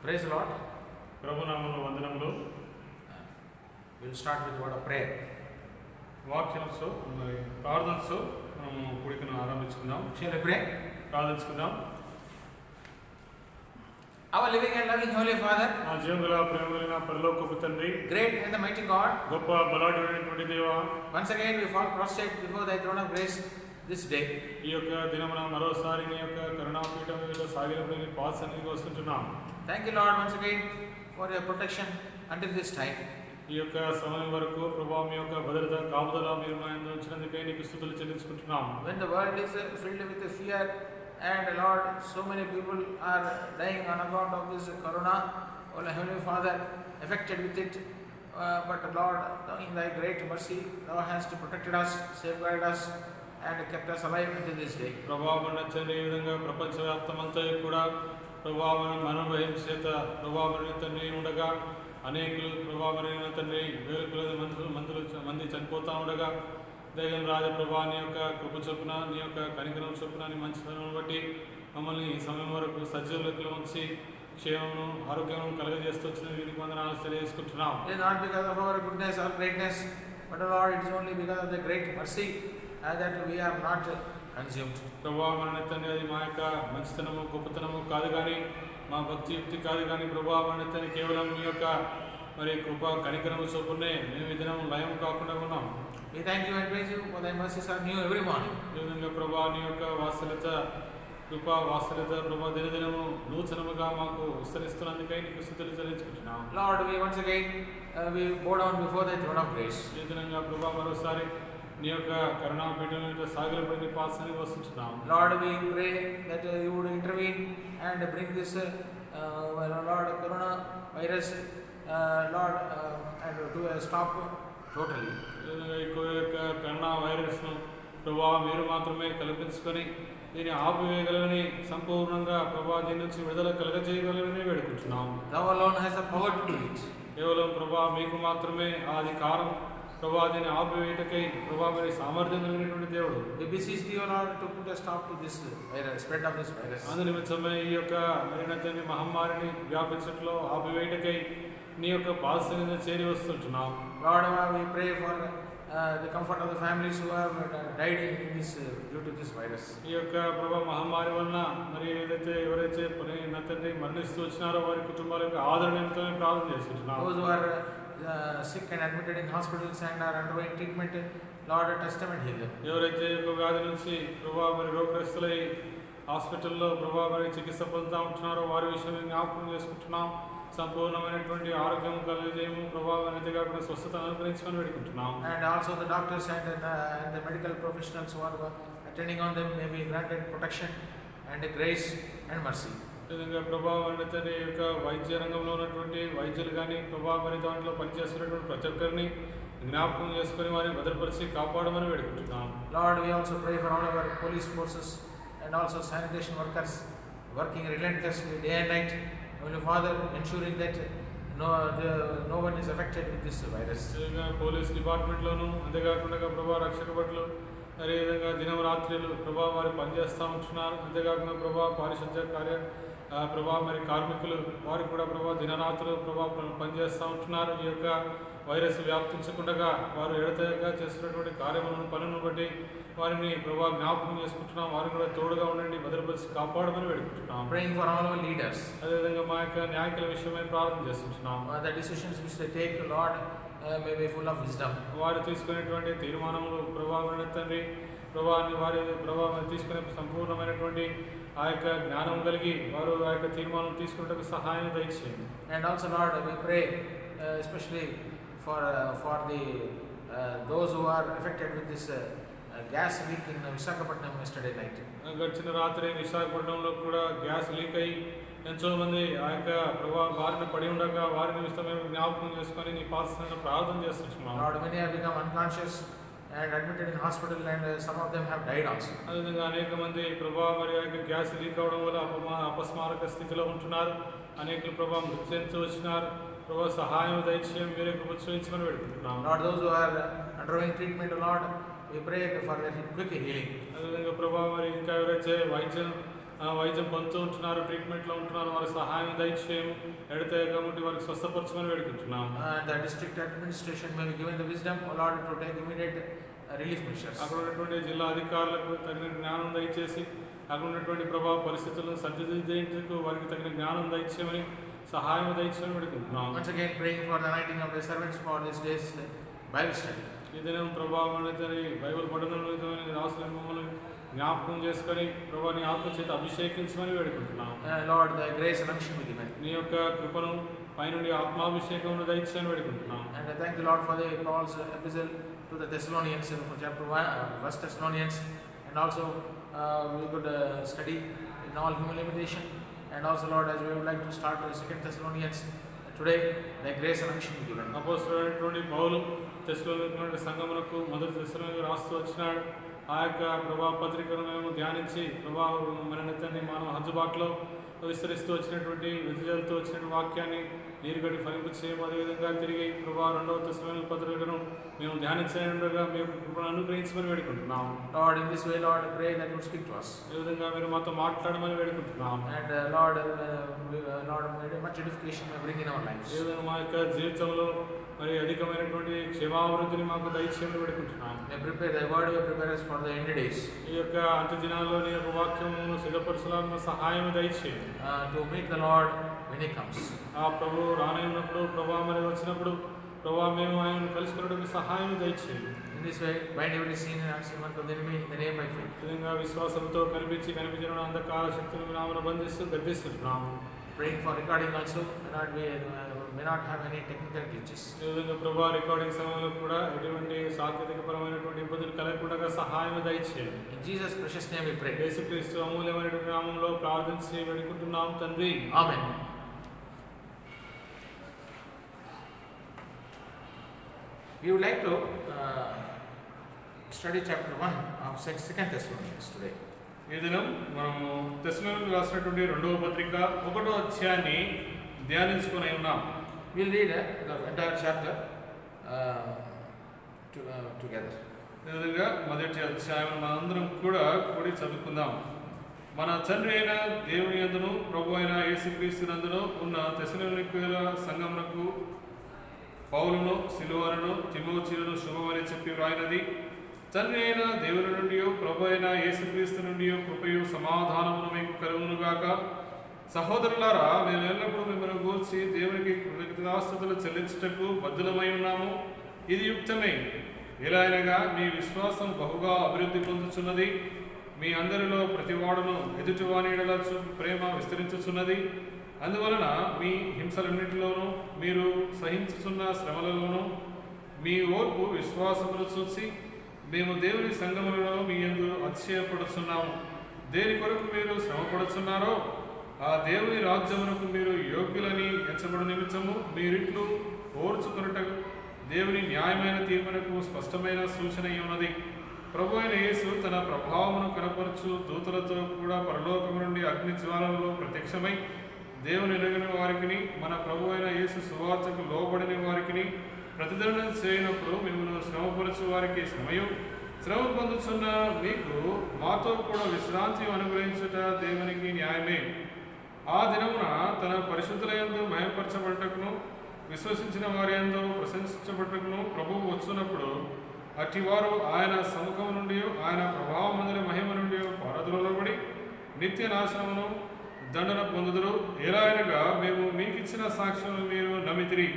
Praise the Lord. ప్రభునామములో వందనములు. We'll start with word of prayer. వాక్యంతో మరి ప్రార్థనతో మనము కూడికను ఆరంభించుకుందాం. Shall we pray? ప్రార్థించుకుందాం. Our living and loving Holy Father, మా జీవముల ప్రేమగలిగిన పరలోకపు తండ్రి, great and the mighty God, గొప్ప బలాఢ్యుడైనటువంటి దేవా, once again we fall prostrate before thy throne of grace this day. ఈ యొక్క దినమున మరోసారి నీ యొక్క కరుణాపీఠం మీద సాగిలపడిన పాసనికి వస్తుంటున్నాం. Thank you, Lord, once again for your protection until this time. ఈ యొక్క సమయం వరకు ప్రభావ మీ యొక్క భద్రత కాపుదల మీరు మా యందు ఉంచినందుకై నీకు స్తుతులు చెల్లించుకుంటున్నాం. When the world is filled with fear and Lord, so many people are dying on account of this corona, oh Heavenly Father, affected with it. But Lord, in thy great mercy, thou hast protected us, safeguarded us, and kept us alive until this day. ప్రభావం నచ్చని ఈ విధంగా ప్రపంచవ్యాప్తమంతా కూడా ప్రభావం మనోభయం చేత ప్రభావం తండ్రి ఉండగా అనేకులు ప్రభావం తండ్రి వేల కొలది మంది చనిపోతూ ఉండగా దైవం రాజప్రభా నీ యొక్క కృప చొప్పున నీ యొక్క కనికరం చొప్పున నీ మంచితనం బట్టి మమ్మల్ని ఈ సమయం వరకు సజీవులకు ఉంచి క్షేమము ఆరోగ్యము కలగజేస్తూ వచ్చిన వీరికి వందనాలు తెలియజేసుకుంటున్నాం. It is not because of our goodness or greatness, but Lord, it is only because of the great mercy that we are not consumed. ప్రభావం తండ్రి అది మా యొక్క మంచితనము గొప్పతనము కాదు కానీ మా భక్తి యుక్తి కాదు కానీ ప్రభావం తండ్రి కేవలం మీ యొక్క మరి కృప కనికరము చొప్పునే మేము ఈ దినం లయం కాకుండా ఉన్నాం. We thank you and praise you for thy mercies are new every morning. ఈ విధంగా ప్రభా నీ యొక్క వాత్సల్యత కృప వాత్సల్యత ప్రభా దినదినము నూతనముగా మాకు విస్తరిస్తున్నందుకై నీకు స్తుతులు చెల్లించుకుంటున్నాం. Lord, we once again we bow down before thy throne of grace. ఈ దినంగా ప్రభా మరోసారి నీ యొక్క కరుణాపీఠం మీద సాగిలపడిన పాసానికి వస్తుంటున్నాం. Lord, we pray that you would intervene and bring this Lord corona virus Lord and to a stop totally. ఈ యొక్క corona వైరస్ను ప్రభా మీరు మాత్రమే కల్పించుకొని దీన్ని ఆపివేయగలని సంపూర్ణంగా ప్రభా దీని నుంచి విడుదల కలగజేయగలని వేడుకుంటున్నాం. Thou alone has the power to do it. కేవలం ప్రభా మీకు మాత్రమే ఆ అధికారం ప్రభా దీన్ని ఆపివేయటకై ప్రభా మరి సామర్థ్యం కలిగినటువంటి దేవుడు. We beseech thee, O Lord, to put a stop to this virus, spread of this virus. అందు నిమిత్తమే ఈ యొక్క మరినతని మహమ్మారిని వ్యాపించట్లో ఆపివేయటకై నీ యొక్క పాదసన్నిధిని చేరి వస్తుంటున్నాం. Lord, we pray for the comfort of the families who have died in this due to this virus. ఈ యొక్క ప్రభా మహమ్మారి వలన మరి ఎవరైతే తండ్రి మరణిస్తూ వచ్చినారో వారి కుటుంబాల యొక్క ఆదరణ నిమిత్తమే ప్రార్థన చేస్తుంటున్నాం. Those who are sick and admitted in hospitals and are undergoing treatment, Lord, touch them and heal them. ఎవరైతే యొక్క వ్యాధి నుంచి ప్రభా మరి రోగగ్రస్తులై హాస్పిటల్లో ప్రభా మరి చికిత్స పొందుతూ ఉంటున్నారో వారి విషయం జ్ఞాపకం చేసుకుంటున్నాం. సంపూర్ణమైనటువంటి ఆరోగ్యం కలిగజేయము ప్రభావం అనేది కాకుండా స్వస్థత అనుగ్రహించమని వేడుకుంటున్నాం. And also the doctors and the medical professionals who are attending on them may be granted protection and grace and mercy. ఈ విధంగా ప్రభావం అనేది యొక్క వైద్య రంగంలో ఉన్నటువంటి వైద్యులు కానీ ప్రభావం మరి దాంట్లో పనిచేస్తున్నటువంటి ప్రతి ఒక్కరిని జ్ఞాపకం చేసుకుని వారిని భద్రపరిచి కాపాడమని వేడుకుంటున్నాం. Lord, we also pray for all our police forces and also sanitation workers working relentlessly day and night. Holy Father, ensuring that no one is affected with this virus. Police డిపార్ట్మెంట్లోను అంతేకాకుండా ప్రభా రక్షక భటులు అదేవిధంగా దినం రాత్రులు ప్రభా వారు పనిచేస్తూ ఉంటున్నారు. అంతేకాకుండా ప్రభా పారిశుద్ధ్య ప్రభా మరి కార్మికులు వారు కూడా ప్రభా దినరాత్రులు ప్రభా పనిచేస్తూ ఉంటున్నారు. ఈ యొక్క వైరస్ వ్యాప్తించకుండా వారు ఎడతెగక చేస్తున్నటువంటి కార్యములను పనులను బట్టి వారిని ప్రభా జ్ఞాపకం చేసుకుంటున్నాం. వారిని కూడా తోడుగా ఉండండి, భద్రపరిచి కాపాడమని వేడుకుంటున్నాం. Praying for all our leaders. అదేవిధంగా మా యొక్క నాయకుల విషయమై ప్రార్థన చేస్తుంటున్నాం. The decisions which they take, Lord, may be full of wisdom. వారు తీసుకునేటువంటి తీర్మానములు ప్రభావం తండ్రి ప్రభావాన్ని వారి ప్రభావం తీసుకునే సంపూర్ణమైనటువంటి ఆ యొక్క జ్ఞానం కలిగి వారు ఆ యొక్క తీర్మానం తీసుకునేందుకు సహాయం దయచేయండి. And also, Lord, we pray especially for the those who are affected with this gas leak in Visakhapatnam yesterday night. గడిచిన రాత్రి విశాఖపట్నంలో కూడా గ్యాస్ లీక్ అయ్యి ఎంతో మంది ఆ యొక్క ప్రభావ బారిన పడి ఉండగా వారిని మేము జ్ఞాపకం చేసుకొని నీ పాత్రను ప్రార్థన చేస్తున్నాం. Lord, many have become unconscious and admitted in hospital and some of them have died also. అదేవిధంగా అనేక మంది ప్రభావ మరి ఆ యొక్క గ్యాస్ లీక్ అవడం వల్ల అపస్మారక స్థితిలో ఉంటున్నారు. అనేకులు ప్రభావ మృతి చెందుతూ వచ్చినారు. ప్రభావ సహాయం దయచేయం మీరే కృప చూపించమని వేడుకుంటున్నాం. Lord, those who are undergoing treatment, Lord, we pray for their quick healing. అదేవిధంగా ప్రభావ మరి ఇంకా ఎవరైతే వైద్యం వైద్యం పొందుతూ ఉంటున్నారు, ట్రీట్మెంట్లో ఉంటున్నారు. వారికి సహాయం దయచేయము, ఎడతే కాబట్టి వారికి స్వస్థపరచమని వేడుకుంటున్నాం. The district administration may be given the wisdom, O Lord, to take immediate relief measures. అక్కడ ఉన్నటువంటి జిల్లా అధికారులకు తగిన జ్ఞానం దయచేసి అక్కడ ఉన్నటువంటి ప్రభావ పరిస్థితులను సరిదిద్దేందుకు వారికి తగిన జ్ఞానం దయచేయమని, సహాయం దయచేయమని వేడుకుంటున్నాం. Once again praying for the anointing of the servants for this day's Bible study. ఈ దినం ప్రభావం బైబిల్ పఠనం రాసిన మమ్మల్ని జ్ఞాపకం చేసుకొని ప్రభావ నీ ఆత్మ చేత అభిషేకించమని వేడుకుంటున్నాం. Lord, thy grace and unction be given. నీ యొక్క కృపను పైనుండి ఆత్మాభిషేకమును దయచేయమని వేడుకుంటున్నాం. And I thank the Lord for the Paul's epistle to the Thessalonians, for chapter 1, 1 Thessalonians, and also we could study in all humiliation. And also, Lord, as we would like to start 2 Thessalonians today, thy grace and unction be given. అపోస్తలుడైనటువంటి పౌలు తెస్సలోనికైన సంఘమునకు మొదటి దశలోనికి రాస్తూ వచ్చినాడు. ఆ యొక్క ప్రభావ పత్రికను మేము ధ్యానించి ప్రభావం మన నిత్యాన్ని మనం హజ్జుబాట్లో విస్తరిస్తూ వచ్చినటువంటి విజయాలతో వచ్చిన వాక్యాన్ని నీరుగడి ఫలింపు చేయము. అదేవిధంగా తిరిగి ప్రభావ 2వ తెస్సలోనిక పత్రికను మేము ధ్యానించగా మేము కృపను అనుగ్రహించమని వేడుకుంటున్నాం. Lord, in this way, Lord, I pray that you would speak to us. ఈ విధంగా మీరు మాతో మాట్లాడమని వేడుకుంటున్నాం. And Lord, much edification may bring in our lives. ఈ విధంగా మా యొక్క జీవితంలో మరి అధికమైనటువంటి క్షేమాభివృద్ధిని మాకు దయచేయమని వేడుకుంటున్నాం. May prepare thy word, may prepare us for the end days. ఈ యొక్క అంత్య దినాల్లో నీ యొక్క వాక్యమును సిద్ధపరచడానికి సహాయం దయచేయండి. To meet the Lord when he comes. ఆ ప్రభు రానున్నప్పుడు ప్రభావం అనేది వచ్చినప్పుడు ప్రభావం మేము ఆయనను కలుసుకున్నటువంటి సహాయం దయచేయండి. In this way, bind every sin and unseen one to the enemy in the name of faith. ఈ విధంగా విశ్వాసంతో కనిపించిన అంధకార శక్తులను నామమున బంధిస్తూ గద్దిస్తున్నాము. Praying for recording also may not have any technical glitches. ఈ విధంగా ప్రభావ రికార్డింగ్ సమయంలో కూడా ఎటువంటి సాంకేతికపరమైనటువంటి ఇబ్బందులు కలగకుండా సహాయం దయచేయండి. In Jesus' precious name we pray. యేసుక్రీస్తు అమూల్యమైనటువంటి నామములో ప్రార్థించి వేడుకుంటున్నాం తండ్రి. Amen. We would like to study chapter 1 of 2 Thessalonians today. ఈ దినం మనము తెస్సలోనికీయులకు రాసినటువంటి 2వ పత్రిక 1వ అధ్యాయాన్ని ధ్యానించుకొని ఉన్నాం. We'll read the entire chapter together. ఈ విధంగా మొదటి అధ్యాయం మనందరం కూడా కూడి చదువుకుందాం. మన తండ్రి అయిన దేవుని యందును ప్రభు అయిన యేసుక్రీస్తునందును ఉన్న తెస్సలోనికీయుల సంఘమునకు పౌలును సిల్వానును తిమోతియును శుభమని చెప్పి వ్రాయినది. తండ్రి అయిన దేవుని నుండి ప్రభు అయిన యేసుక్రీస్తు నుండి కృపయు సమాధానమును మీకు కలుగునుగాక. సహోదరులారా, మేము ఎల్లప్పుడూ మిమ్మల్ని గూర్చి దేవునికి కృతజ్ఞతాస్తుతులు చెల్లించుటకు బద్ధులమై ఉన్నాము. ఇది యుక్తమే. ఎలా అయినగా మీ విశ్వాసం బహుగా అభివృద్ధి పొందుచున్నది. మీ అందరిలో ప్రతివాడును ఎదుటివాని ఎడల ప్రేమ విస్తరించుచున్నది. అందువలన మీ హింసలన్నింటిలోనూ మీరు సహించుచున్న శ్రమలలోనూ మీ ఓర్పు విశ్వాసమును చూసి మేము దేవుని సంఘములలో మీ యందు అతిశయపడుచున్నాము. దేని కొరకు మీరు శ్రమపడుచున్నారో ఆ దేవుని రాజ్యమునకు మీరు యోగ్యులని ఎంచబడు నిమిత్తము మీరిట్లు ఓర్చుకొనుటకు దేవుని న్యాయమైన తీర్పునకు స్పష్టమైన సూచన ఉన్నది. ప్రభు అయిన యేసు తన ప్రభావమును కనపరచు దూతలతో కూడా పరలోకము నుండి అగ్ని జ్వాలలలో ప్రత్యక్షమై దేవుని ఎరుగని వారికి మన ప్రభు అయిన యేసు సువార్తకు లోబడిన వారికి ప్రతిదండన చేయనప్పుడు మిమ్మల్ని శ్రమపరచు వారికి శ్రమయు, శ్రమ పొందుతున్న మీకు మాతో కూడా విశ్రాంతి అనుగ్రహించుట దేవునికి న్యాయమే. ఆ దినమున తన పరిశుద్ధుల యందు మహిమపరచబడటకును విశ్వసించిన వారి యందు ప్రశంసించబడటకును ప్రభువు వచ్చున్నప్పుడు అట్టివారు ఆయన సముఖము నుండి ఆయన ప్రభావమందరి మహిమ నుండి పారదులబడి నిత్య నాశనమును దండన పొందుదురు. ఎలా అయినగా మేము మీకిచ్చిన సాక్ష్యం మీరు నమ్మితిరి.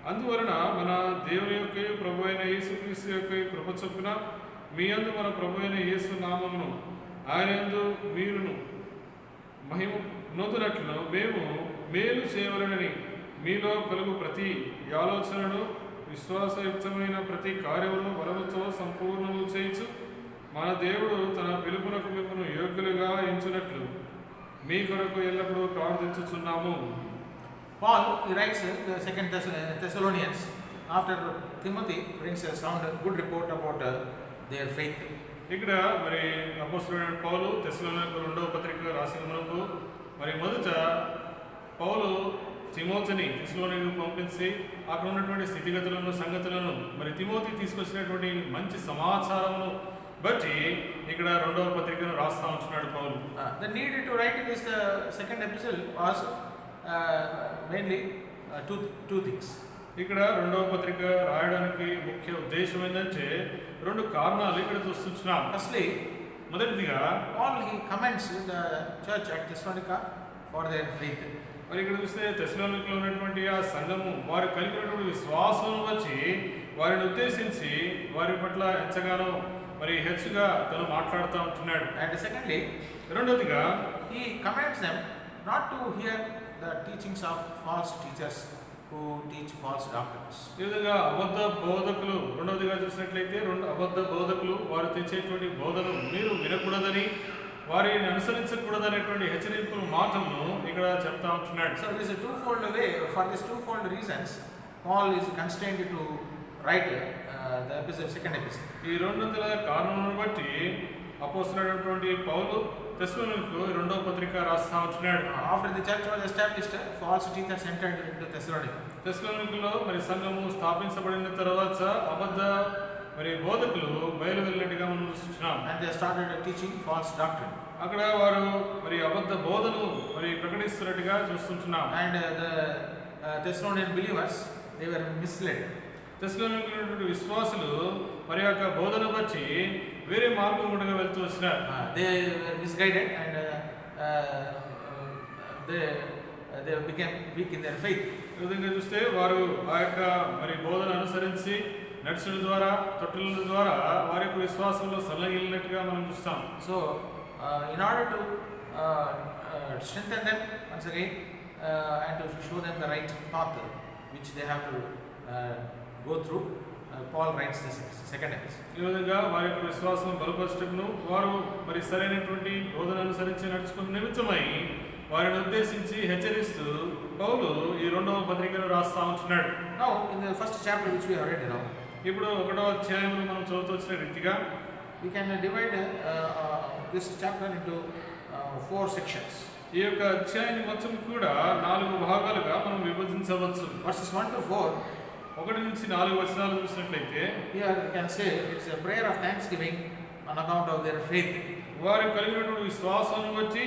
అందువలన మన దేవుని యొక్క ప్రభు అయిన యేసుక్రీస్తు యొక్క కృప చొప్పున మీ యందు మన ప్రభు అయిన యేసు నామమును ఆయన యందు మీరును మహిమ నొందునట్లు మేము మేలు చేయవలనని మీలో కలుగు ప్రతి ఆలోచనను విశ్వాసయుక్తమైన ప్రతి కార్యమును బలముతో సంపూర్ణము చేయించు మన దేవుడు తన పిలుపునకు మిమ్మల్ని యోగ్యులుగా ఎంచునట్లు మీ కొరకు ఎల్లప్పుడూ ప్రార్థించుచున్నాము. Paul writes the 2 Thessalonians after Timothy brings a good report about their faith. ఇక్కడ మరి అపోస్తలుడైన పౌలు తెస్సలోనికీయులకు 2వ పత్రిక రాసిన మనకు మరి మొదట పౌలు తిమోతిని తెస్సలోనికీయులకు పంపించి అక్కడ ఉన్నటువంటి స్థితిగతులను సంగతులను మరి తిమోతి తీసుకొచ్చినటువంటి మంచి సమాచారమును బట్టి ఇక్కడ రెండవ పత్రికను రాస్తా ఉంటున్నాడు పౌలు. The need to write this second epistle was mainly two things. ఇక్కడ రెండవ పత్రిక రాయడానికి ముఖ్య ఉద్దేశం ఏంటంటే రెండు కారణాలు ఇక్కడ చూస్తున్నాం. Firstly, మొదటిదిగా Paul he commends the church at Thessalonica for their faith. మరి ఇక్కడ చూస్తే తెస్సలోనికలో ఉన్నటువంటి ఆ సంఘము వారు కలిగినటువంటి విశ్వాసం వచ్చి వారిని ఉద్దేశించి వారి పట్ల ఎంతగానో మరి హెచ్చుగా తను మాట్లాడుతూ ఉంటున్నాడు. And secondly, రెండవదిగా he commands them not to hear the teachings of false teachers who teach false doctrines. ఈ విధంగా అబద్ధ బోధకులు, రెండవదిగా చూసినట్లయితే అబద్ధ బోధకులు వారు తెచ్చేటువంటి బోధను మీరు వినకూడదని, వారిని అనుసరించకూడదనేటువంటి హెచ్చరింపుల మాటలను ఇక్కడ చెప్తా ఉంటున్నాడు. So it is a twofold way. For these twofold reasons, Paul is constrained to write the epistle, second epistle. ఈ రెండొందల కారణాలను బట్టి అపోస్తలుడైనటువంటి పౌలు తెస్సలోనికలో రెండవ పత్రిక రాస్తా ఉంటున్నాడు. After the church was established, false teachers entered into Thessalonica. తెస్సలోనికలో మరి సంఘము స్థాపించబడిన తర్వాత అబద్ధ మరి బోధకులు బయలు వెళ్ళినట్టుగా మనం చూస్తున్నాం. And they started teaching false doctrine. అక్కడ వారు మరి అబద్ధ బోధను మరి ప్రకటిస్తున్నట్టుగా చూస్తుంటున్నాం. And the Thessalonian believers, they were misled. తెస్సలోనికలో విశ్వాసులు మరి యొక్క బోధన బట్టి వేరే మార్గం గుండా వెళ్తూ వచ్చినారు. They were misguided and they became weak in their faith. ఈ విధంగా చూస్తే వారు ఆ యొక్క మరి బోధన అనుసరించి నడుచుల ద్వారా తొట్టుల ద్వారా వారి యొక్క విశ్వాసంలో సల్లగిల్లినట్టుగా మనం చూస్తాం. So in order to strengthen them once again and to show them the right path which they have to go through, Paul writes this second epistle. ఈ విధంగా వారి యొక్క విశ్వాసం బలపరచటకును వారు మరి సరైనటువంటి బోధన అనుసరించి నడుచుకున్న నిమిత్తమై వారిని ఉద్దేశించి హెచ్చరిస్తూ పౌలు ఈ రెండవ పత్రికను రాస్తా ఉంటున్నాడు. Now in the first chapter which we have read now, ఇప్పుడు ఒకటో అధ్యాయంలో మనం చదువుతూ వచ్చిన రీతిగా we can divide this chapter into 4 sections. ఈ యొక్క అధ్యాయాన్ని మొత్తం కూడా 4 భాగాలుగా మనం విభజించవచ్చు. Verses 1 to 4, 1 నుంచి 4 వచనాలు చూసినట్లయితే here we can say it's a prayer of thanksgiving on account of their faith. వారు కలిగినటువంటి విశ్వాసాన్ని బట్టి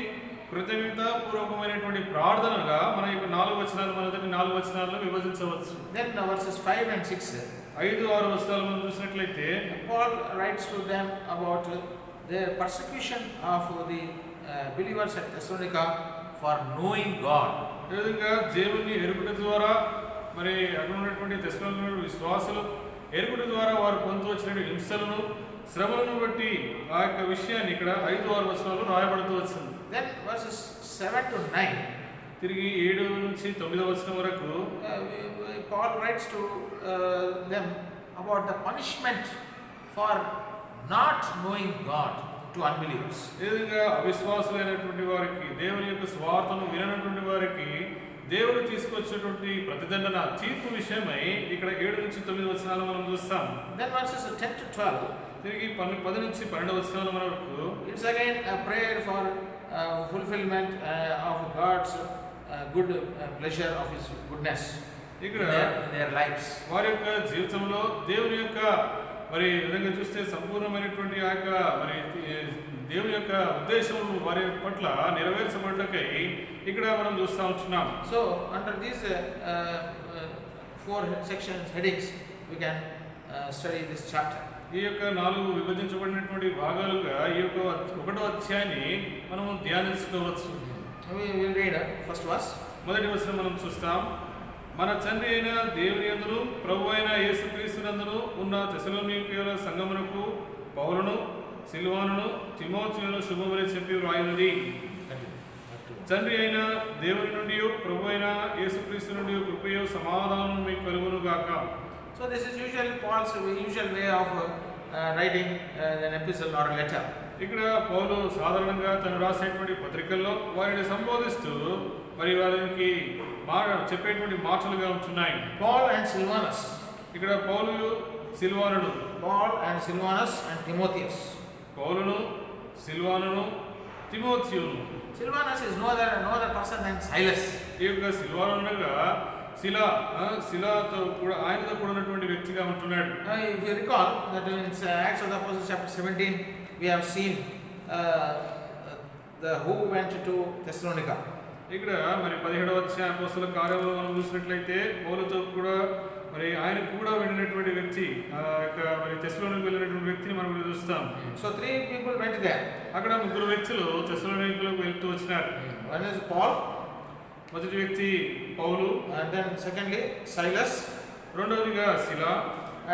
కృతజ్ఞతాపూర్వకమైనటువంటి ప్రార్థనగా మన యొక్క 4 వచనాలు మొదటి 4 వచనాలను విభజించవచ్చు. Then verses 5 and 6, 5, 6 వచనాలు మనం చూసినట్లయితే Paul writes to them about the persecution of the believers at Thessalonica for knowing God. ఈ విధంగా దేవుని ఎరుగుట ద్వారా మరి అక్కడ ఉన్నటువంటి తెస్సలోనికల విశ్వాసులు ఎరుగుట ద్వారా వారు పొందుతూ వచ్చిన హింసలను శ్రమలను బట్టి ఆ యొక్క విషయాన్ని ఇక్కడ 5, 6 వచనాలు రాయబడుతూ వచ్చింది. Then verses 7 to 9, తిరిగి 7 నుంచి 9 వచనం వరకు Paul writes to them about the punishment for not knowing God to unbelievers. ఈ విధంగా అవిశ్వాసులైనటువంటి వారికి, దేవుని యొక్క స్వార్థను విననటువంటి వారికి దేవుడు తీసుకొచ్చేటువంటి ప్రతిదండన తీర్పు విషయమై ఇక్కడ 7 నుంచి 9 వచనాలు మనం చూస్తాం. Then verses 10 to 12, తిరిగి 10 నుంచి 12 వచనాల వరకు it's again a prayer for fulfillment of God's good pleasure of His goodness ఇక్కడ in their lives. వారి యొక్క జీవితంలో దేవుని యొక్క మరి విధంగా చూస్తే సంపూర్ణమైనటువంటి ఆ యొక్క మరి దేవుని యొక్క ఉద్దేశం వారి పట్ల నెరవేర్చబడటకై ఇక్కడ మనం చూస్తూ ఉంటున్నాం. So under these 4 sections headings we can study this chapter. ఈ యొక్క 4 విభజించబడినటువంటి భాగాలుగా ఈ యొక్క 1వ అధ్యాయాన్ని మనం ధ్యానించుకోవచ్చు. We will read first verse. మొదటి వచనం మనం చూస్తాం. మన తండ్రి అయిన దేవుని యందును ప్రభు అయిన యేసుక్రీస్తునందును ఉన్న తెస్సలోనికీయుల సంఘమునకు పౌలును సిల్వానును తిమోతియును శుభములు చెప్పి వ్రాయున్నది. తండ్రి అయిన దేవుని నుండి ప్రభు అయిన యేసుక్రీస్తు నుండి కృపయు సమాధానం మీకు కలుగును గాక. So this is usually Paul's usual way of writing an epistle or a letter. ఇక్కడ పౌలు సాధారణంగా తను రాసేటువంటి పత్రికల్లో వారిని సంబోధిస్తూ మరి వారికి చెప్పేటువంటి మాటలుగా ఉంటున్నాయి. Paul and Silvanus. ఇక్కడ పౌలు సిల్వానుడు. Paul and Silvanus and Timotheus. పౌలును సిల్వానును తిమోతియును. Silvanus is no other person than Silas. ఈ యొక్క సిల్వాను అనగా శిలాతో కూడా ఆయనతో కూడా ఉన్నటువంటి వ్యక్తిగా ఉంటున్నాడు. If you recall that in Acts of the Apostles chapter 17, we have seen the who went to Thessalonica. ఇక్కడ మరి 17వ అధ్యాయం అపోస్తలుల కార్యములు మనం చూసినట్లయితే పౌలుతో కూడా మరి ఆయన కూడా వెళ్ళినటువంటి వ్యక్తి మరి తెస్సలోనికకు వెళ్ళినటువంటి వ్యక్తిని మనం ఇక్కడ చూస్తాం. So 3 people went there. అక్కడ 3 వ్యక్తులు తెస్సలోనికలకు వెళ్తూ వచ్చినారు. One is Paul, మొదటి వ్యక్తి పౌలు, and then secondly Silas, రెండవదిగా శిల,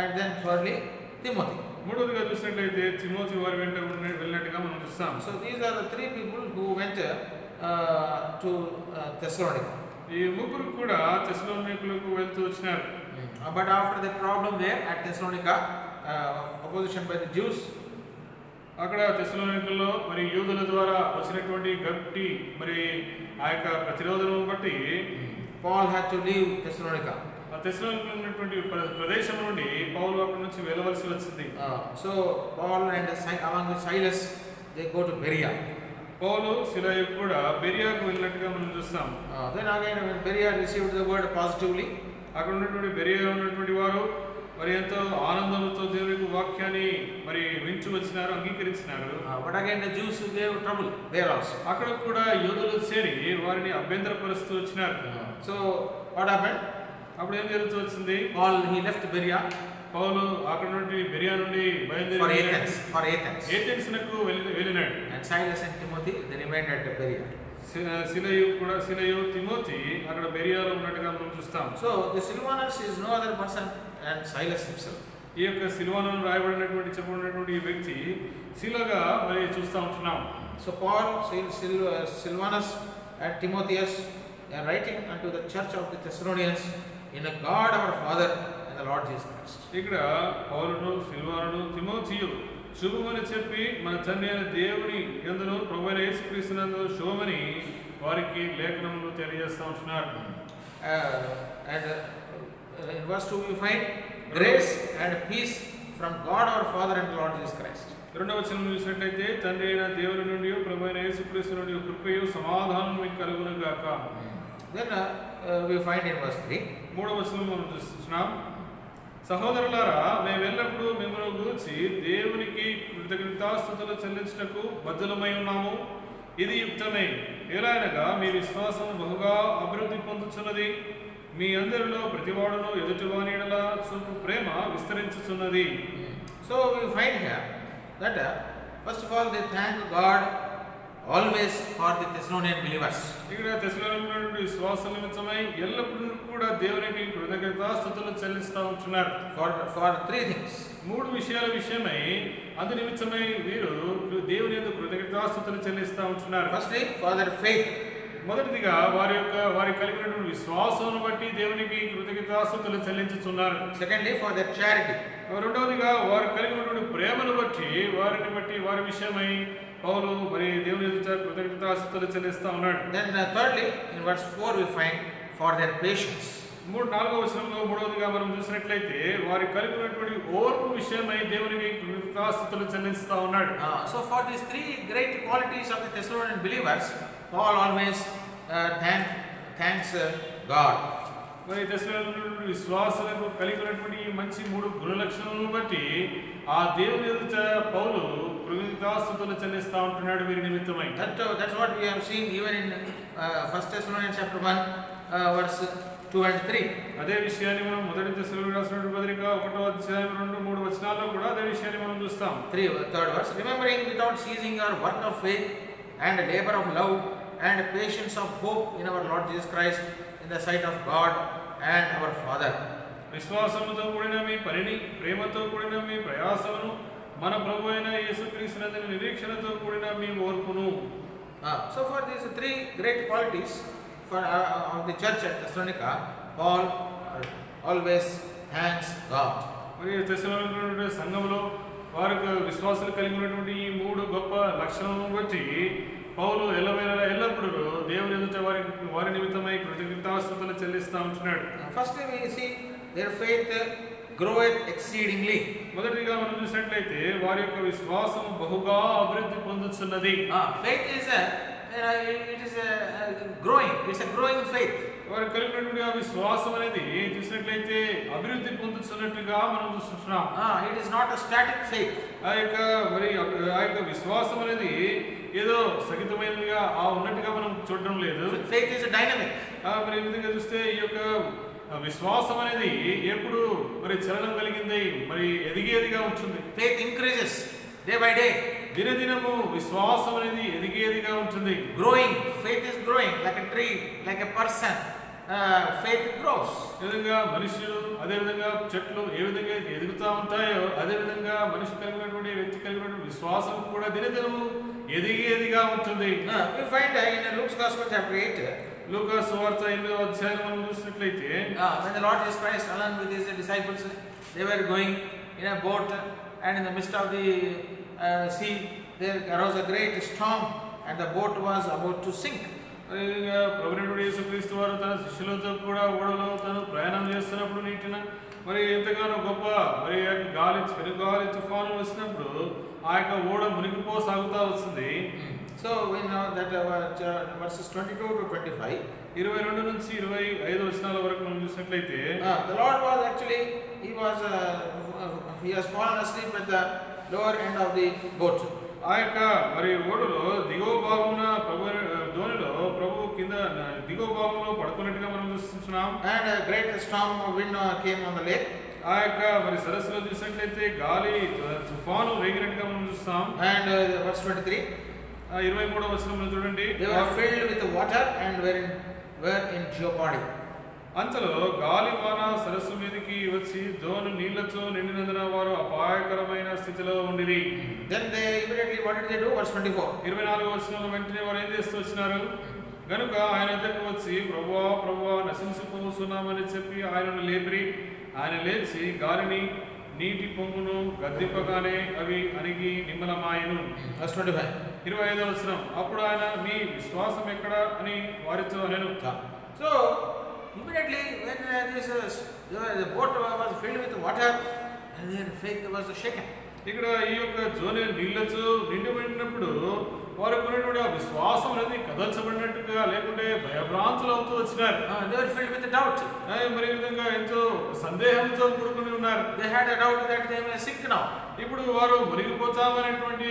and then thirdly Timothy. మూడవదిగా చూసినట్లయితే తిమోతి వారి వెంట వెళ్ళినట్టుగా మనం చూస్తాం. So these are the 3 people who went to Thessalonica. ఈ ముగ్గురు కూడా తెస్సలోనికలకు వెళ్తూ వచ్చినారు. But after the problem there at Thessalonica, opposition by the Jews, అక్కడ తెస్సలోనికలో మరి యూదుల ద్వారా వచ్చినటువంటి గట్టి మరి ఆ యొక్క ప్రతిరోధను బట్టి Paul had to leave Thessalonica. ఆ తెస్సలోనికలో ఉన్నటువంటి ప్రదేశం నుండి పౌలు అక్కడ నుంచి వెళ్ళవలసి వచ్చింది. So Paul and along with Silas, they go to Berea. పౌలు శిలయ కూడా బెరియాకు వెళ్ళినట్టుగా మనం చూస్తాం. Then again when Berea received the word positively, అక్కడ ఉన్నటువంటి బెరియా ఉన్నటువంటి వారు మరి ఎంతో ఆనందంతో దేవుని వాక్యాన్ని మరి వింటూ వచ్చినారు, అంగీకరించినారు. But again the Jews gave trouble there also. అక్కడ కూడా యోధులు చేరి వారిని అభ్యంతరపరుస్తూ వచ్చినారు. So what happened? అప్పుడు ఏం జరుగుతూ వచ్చింది? Paul he left Berea. పౌలు అక్కడ నుండి బెరియా నుండి for Athens. ఏథెన్స్‌కు వెళ్ళినాడు. And Silas and Timothy they remained at Berea. శిలయు తిమోతి అక్కడ బెరియాలో ఉన్నట్టుగా మనం చూస్తాం. So the Silvanus is no other person and Silas himself. ఈ యొక్క సిల్వానులో రాయబడినటువంటి చెప్పబడినటువంటి ఈ వ్యక్తి శిలగా మరి చూస్తూ ఉంటున్నాం. So Paul, Silvanus and Timotheus are writing unto the church of the Thessalonians in a God our Father and the Lord Jesus Christ. ఇక్కడ పౌలును సిల్వానును తిమోతియు శుభమని చెప్పి మన తండ్రి అయిన దేవుని యందును ప్రభువైన యేసుక్రీస్తునందు శుభమని వారికి లేఖనములు తెలియజేస్తూ ఉంటున్నారు. And in verse 2 we find grace and peace from God our Father and Lord Jesus Christ. రెండవ వచనం చూసినట్లయితే తండ్రి అయిన దేవుని నుండి ప్రభువైన యేసుక్రీస్తు నుండి కృపయు సమాధానం మీకు కలుగును గాక. Then we find in verse 3 మూడవ వచనం మనం చూస్తున్నాం. సహోదరులారా మేము ఎల్లప్పుడూ మిమ్మల్ని గురించి దేవునికి కృతజ్ఞతాస్తుతులు చెల్లించుటకు బద్ధులమై ఉన్నాము. ఇది యుక్తమే. ఎలాగనగా మీ విశ్వాసం బహుగా అభివృద్ధి పొందుతున్నది. మీ అందరిలో ప్రతివాడును ఎదుటివాని యెడల చూపు ప్రేమ విస్తరించుచున్నది. So we find here that first of all they thank God always for the Thessalonian believers. ఇక్కడ తెస్సలోనికల విశ్వాసం నిమిత్తమై ఎల్లప్పుడూ కూడా దేవునికి కృతజ్ఞతాస్తుతులు చెల్లిస్తూ ఉంటున్నారు. For 3 things. 3 విషయాల విషయమై అందు నిమిత్తమై వీరు దేవుని యందు కృతజ్ఞతాస్తుతులు చెల్లిస్తూ ఉంటున్నారు. Firstly for their faith. మొదటిదిగా వారి కలిగినటువంటి విశ్వాసాన్ని బట్టి దేవునికి కృతజ్ఞతాస్తుతులు చెల్లించుతున్నారు. Secondly for their charity. రెండవదిగా వారు కలిగినటువంటి ప్రేమను బట్టి వారి విషయమై పౌలు మరి దేవుని ఎదుట కృతజ్ఞతాస్తుతులు చెల్లిస్తా ఉన్నాడు. Then thirdly in verse 4 we find for their patience. 4వ వచనంలో మూడవదిగా మనం చూసినట్లయితే వారి కలిగినటువంటి ఓర్పు విషయమై దేవునికి కృతజ్ఞతాస్తుతులు చెల్లిస్తా ఉన్నాడు. So for these 3 great qualities of the Thessalonian believers, Paul always thanks God. మరి తెస్సలోనికల విశ్వాసులకు కలిగినటువంటి ఈ మంచి 3 గుణ లక్షణాలను బట్టి ఆ దేవుని ఎదుట పౌలు కృతజ్ఞతాస్తుతులు చెల్లిస్తా ఉంటున్నాడు వీరి నిమిత్తమై. That's what we have seen even in 1 Thessalonians chapter 1 verse 2 and 3. అదే విషయాన్ని మనం మొదటి తెస్సలోనికీయులకు రాసినటువంటి పత్రిక 1వ అధ్యాయం 2, 3 వచనాల్లో కూడా అదే విషయాన్ని మనం చూస్తాం. 3rd verse, remembering without ceasing our work of faith and labor of love and patience of hope in our Lord Jesus Christ in the sight of God and our Father. విశ్వాసముతో కూడిన మీ పనిని, ప్రేమతో కూడిన మీ ప్రయాసమును, మన ప్రభువైన యేసుక్రీస్తునందు నిరీక్షణతో కూడిన మీ ఓర్పును. So for these 3 great qualities of the church at Thessalonica, Paul always thanks God. మరి తెస్సలోనికల సంఘంలో వారికి విశ్వాసాలు కలిగినటువంటి ఈ 3 గొప్ప లక్షణాలను బట్టి పౌలు ఎల్లప్పుడూ దేవుని ఎదుట వారి నిమిత్తమై కృతజ్ఞతాస్తుతులు చెల్లిస్తా ఉంటున్నాడు. First we see their faith groweth exceedingly. మొదటిగా మనం చూసినట్లయితే వారి యొక్క విశ్వాసం బహుగా అభివృద్ధి పొందుతున్నది. Faith is it is growing. It's a growing faith. వారు కలిగినటువంటి ఆ విశ్వాసం అనేది చూసినట్లయితే అభివృద్ధి పొందుతున్నట్టుగా మనం చూస్తున్నాం. It is not a static faith. ఆ యొక్క విశ్వాసం అనేది ఏదో స్థగితమైనదిగా ఉన్నట్టుగా మనం చూడడం లేదు. Faith is a dynamic. మరి ఈ విధంగా చూస్తే ఈ యొక్క విశ్వాసం అనేది ఎప్పుడు మరి చలనం కలిగింది, మరి ఎదిగేదిగా ఉంటుంది. Faith increases day by day. దినదినము విశ్వాసం అనేది ఎదిగేదిగా ఉంటుంది. Growing. Faith is growing like a tree, like a person. Faith grows. ఈ విధంగా మనుషులు, అదే విధంగా చెట్లు ఏ విధంగా ఎదుగుతూ ఉంటాయో అదే విధంగా మనిషి కలిగినటువంటి వ్యక్తి కలిగినటువంటి విశ్వాసం కూడా దినదినము ఎదిగేదిగా ఉంటుంది. We find in Luke's Gospel chapter 8. లూకా సువార్త 8వ అధ్యాయం మనం చూసినట్లయితే when the Lord Jesus Christ along with his disciples, they were going in a boat, and in the midst of the sea there arose a great storm, and the boat was about to sink. ప్రభువైన యేసుక్రీస్తు వారు తన శిష్యులతో కూడా ఓడలో తను ప్రయాణం చేస్తున్నప్పుడు నీటిన మరి ఎంతగానో గొప్ప మరి పెనుగాలి తుఫాను వచ్చినప్పుడు ఆ యొక్క ఓడ మునిగిపోసాగుతా వస్తుంది. So we know that verses 22 to 25, 22 నుంచి 25 వచనాల వరకు మనం చూసినట్లయితే the Lord was actually he has fallen asleep at the lower end of the boat. ఆ యొక్క మరి ఓడలో దిగువ భాగమున ధోనిలో ప్రభు కింద దిగువ భాగంలో పడుకున్నట్టుగా మనం చూస్తున్నాం. And a great storm of wind came on the lake. ఆ యొక్క మరి సరస్సులో చూసినట్లయితే గాలి తుఫాను రేగినట్టుగా మనం చూస్తాం. And verse 23, 23వ వచనంలో చూడండి, they were filled with water and were in jeopardy. అంతలో గాలి వాన సరస్సు మీదకి వచ్చి దోణి నీళ్లతో నిండినందున వారు అపాయకరమైన స్థితిలో ఉండిరి. Then they immediately, what did they do? Verse 24, 24వ వచనంలో వెంటనే వారు ఏం చేస్తూ వచ్చినారు? గనుక ఆయన దగ్గరకు వచ్చి ప్రభువా నశించిపోతున్నామని చెప్పి ఆయనను లేపిరి. ఆయన లేచి గాలిని నీటి పొంగును గద్దింపగానే అవి అణిగి నిమ్మలమాయెను. verse 25, 25వ వచనం, అప్పుడు ఆయన మీ విశ్వాసం ఎక్కడ అని వారితో అనెను. So immediately when the boat was filled with water, and their faith was shaken. ఇక్కడ ఈ యొక్క జోని నీళ్లతో నిండిపోయినప్పుడు వారికి ఉన్నటువంటి ఆ విశ్వాసం అనేది కదల్చబడినట్టుగా లేకుంటే భయభ్రాంతులు అవుతూ వచ్చినారు. They were filled with doubt. మరి ఈ విధంగా ఎంతో సందేహంతో కూడుకుని ఉన్నారు. They had a doubt that they may sink now. ఇప్పుడు వారు మునిగిపోతామనేటువంటి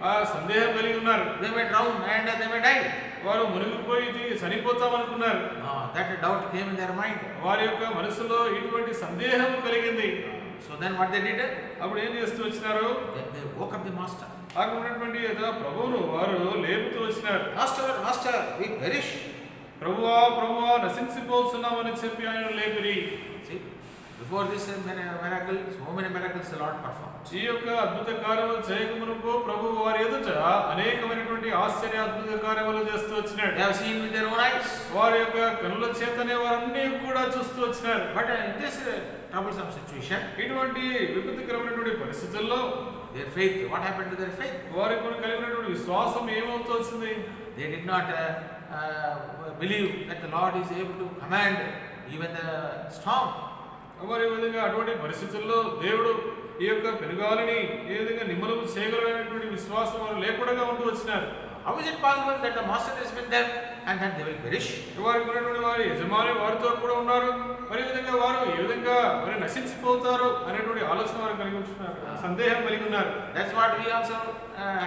ఆ సందేహం కలిగి ఉన్నారు. They may drown and they may die. వారు మునిగిపోయి చనిపోతామనుకున్నారు. That doubt came in their mind. వారి యొక్క మనసులో ఇటువంటి సందేహం కలిగింది. So then what they did? అప్పుడు ఏం చేస్తూ వచ్చినారు? They woke up the master. అక్కడ ఉన్నటువంటి ప్రభువును వారు లేపుతూ వచ్చినారు. Master, we perish. ప్రభువా నశించిపోతున్నామని చెప్పి ఆయన లేపిరి. See, before this miracle, so many miracles the Lord performed. ఈ యొక్క అద్భుత కార్యములు చేయకమునుపు ప్రభు వారి ఎదుట అనేకమైనటువంటి ఆశ్చర్య అద్భుత కార్యములు చేస్తూ వచ్చినాడు. They have seen with their own eyes. వారి యొక్క కన్నుల చేతనే వారన్నీ కూడా చూస్తూ వచ్చినారు. But in this troublesome situation, ఇటువంటి విపత్తికరమైనటువంటి పరిస్థితుల్లో their faith, what happened to their faith? వారికి కలిగినటువంటి విశ్వాసం ఏమవుతూ వచ్చింది? They did not believe that the Lord is able to command even the storm. మరి ఈ విధంగా అటువంటి పరిస్థితుల్లో దేవుడు ఈ యొక్క పెనుగాలిని ఏ విధంగా నిమ్మలము చేయగలమైనటువంటి విశ్వాసం వారు లేకుండా ఉంటూ వచ్చినారు. How is it possible that the master is with them and that they will perish? వారికి ఉన్నటువంటి వారి యజమాని వారితో కూడా ఉన్నారు, మరి ఈ విధంగా వారు ఏ విధంగా మరి నశించిపోతారు అనేటువంటి ఆలోచన వారు కలిగి ఉంటున్నారు, సందేహం కలిగి ఉన్నారు. That's what we also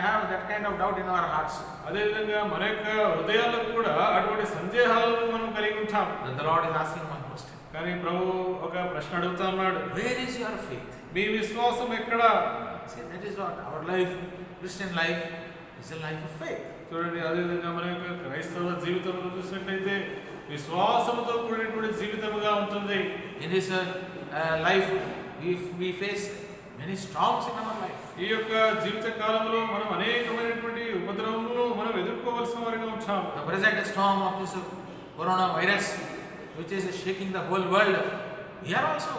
have, that kind of doubt in our hearts. అదే విధంగా మన యొక్క హృదయాల్లో కూడా అటువంటి సందేహాలను మనం కలిగి ఉంటాం. The Lord is asking one question. కానీ ప్రభు ఒక ప్రశ్న అడుగుతా ఉన్నాడు, Where is your faith? మీ విశ్వాసం ఎక్కడ? See, that is what our life, Christian life, is a life of faith. చూడండి, అదేవిధంగా మన యొక్క క్రైస్తవ జీవితంలో చూసినట్లయితే విశ్వాసంతో కూడినటువంటి జీవితముగా ఉంటుంది. In this life, we face many storms in our life. ఈ యొక్క జీవిత కాలంలో మనం అనేకమైనటువంటి ఉపద్రవములను మనం ఎదుర్కోవాల్సిన వారిగా ఉంటాం. The present storm of this coronavirus, which is shaking the whole world, we are also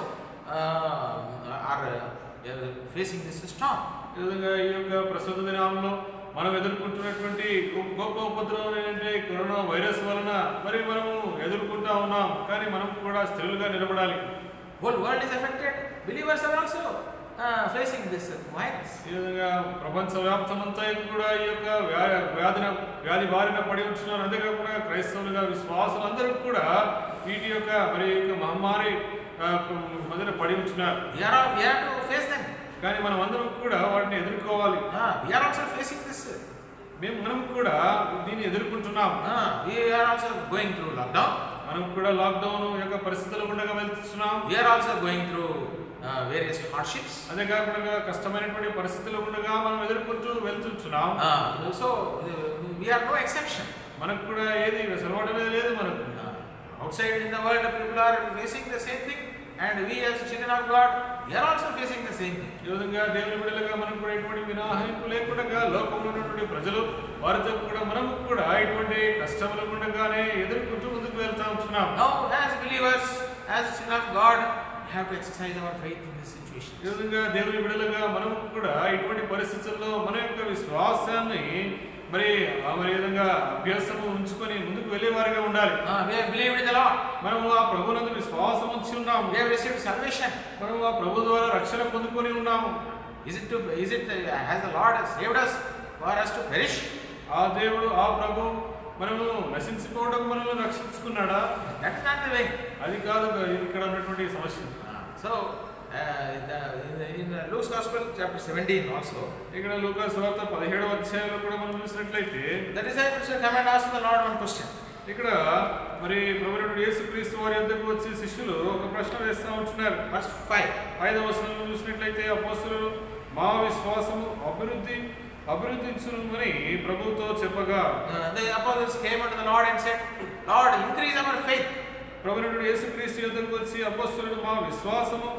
facing this storm. ఈ విధంగా ఈ యొక్క ప్రస్తుత దినాల్లో మనం ఎదుర్కొంటున్నటువంటి గొప్ప ఉపద్రవం ఏంటంటే కరోనా వైరస్ వలన మరి మనము ఎదుర్కొంటా ఉన్నాం. కానీ మనం కూడా స్థిరులుగా నిలబడాలి. Whole world is affected. Believers are also facing this virus. ఈ విధంగా ప్రపంచవ్యాప్తమంతా కూడా ఈ యొక్క వ్యాధి బారిన పడి ఉంటున్నారు. అంతేకాకుండా క్రైస్తవులుగా విశ్వాసులందరూ కూడా వీటి యొక్క మరి యొక్క మహమ్మారి మధ్యన పడి ఉంటున్నారు. We have to face them. కానీ మనం అందరం కూడా వాటిని ఎదుర్కోవాలి. We are also facing this. మనం కూడా దీన్ని ఎదుర్కొంటున్నాం. We are also going through lockdown. మనం కూడా లాక్డౌన్ యొక్క పరిస్థితులు గుండా వెళ్తున్నాం. We are also going through various hardships. అదే కాకుండా కష్టమైనటువంటి పరిస్థితులు ఉండగా మనం ఎదుర్కొంటూ వెళ్తున్నాం. So we are no exception. మనకు కూడా ఏది వెసలవాటు అనేది లేదు. మనకు outside in the world people are facing the same thing, and we as children of God, we are also facing the same thing. ఈ విధంగా దేవుని బిడ్డలుగా మనం కూడా ఎటువంటి మినహాయింపు లేకుండా లోకంలో ఉన్నటువంటి ప్రజలు వారితో కూడా మనం కూడా ఎటువంటి కష్టములు ఉండగానే ఎదుర్కొంటూ ముందుకు వెళ్తా ఉంటున్నాం. Now as believers, as children of God, we have to exercise our faith in this situation. ఈ విధంగా దేవుని బిడ్డలుగా మనం కూడా ఇటువంటి పరిస్థితుల్లో మన యొక్క విశ్వాసాన్ని మరి విధంగా అభ్యాసము ఉంచుకొని ముందుకు వెళ్ళేవారిగా ఉండాలి. We have believed in the Lord. మనము ఆ ప్రభువునందు విశ్వాసం ఉంచి ఉన్నాము. We have received salvation. మనము ఆ ప్రభు ద్వారా రక్షణ పొందుకొని ఉన్నాము. Is it has the Lord saved us for us to perish? ఆ దేవుడు ఆ ప్రభు మనము నశించుకోవడం మనల్ని రక్షించుకున్నాడా? That is not the way. అది కాదు ఇక్కడ ఉన్నటువంటి సమస్య. So in Luke's Gospel chapter 17 also, ఇక్కడ లూకా సువార్త 17వ అధ్యాయంలో కూడా మనం చూసినట్లయితే the disciples come and ask the Lord one question. ఇక్కడ మరి ప్రభువైన యేసుక్రీస్తు వారి యొద్దకు వచ్చి శిష్యులు ఒక ప్రశ్న వేస్తూ ఉంటున్నారు. Verse 5. 5వ వచనంలో చూసినట్లయితే అపోస్తలులు మా విశ్వాసము అభివృద్ధించుమని ప్రభువుతో చెప్పగా, The apostles came unto the Lord and said, Lord, increase our faith. ప్రభువైన యేసుక్రీస్తు యొద్దకు వచ్చి అపోస్తలులు మా విశ్వాసము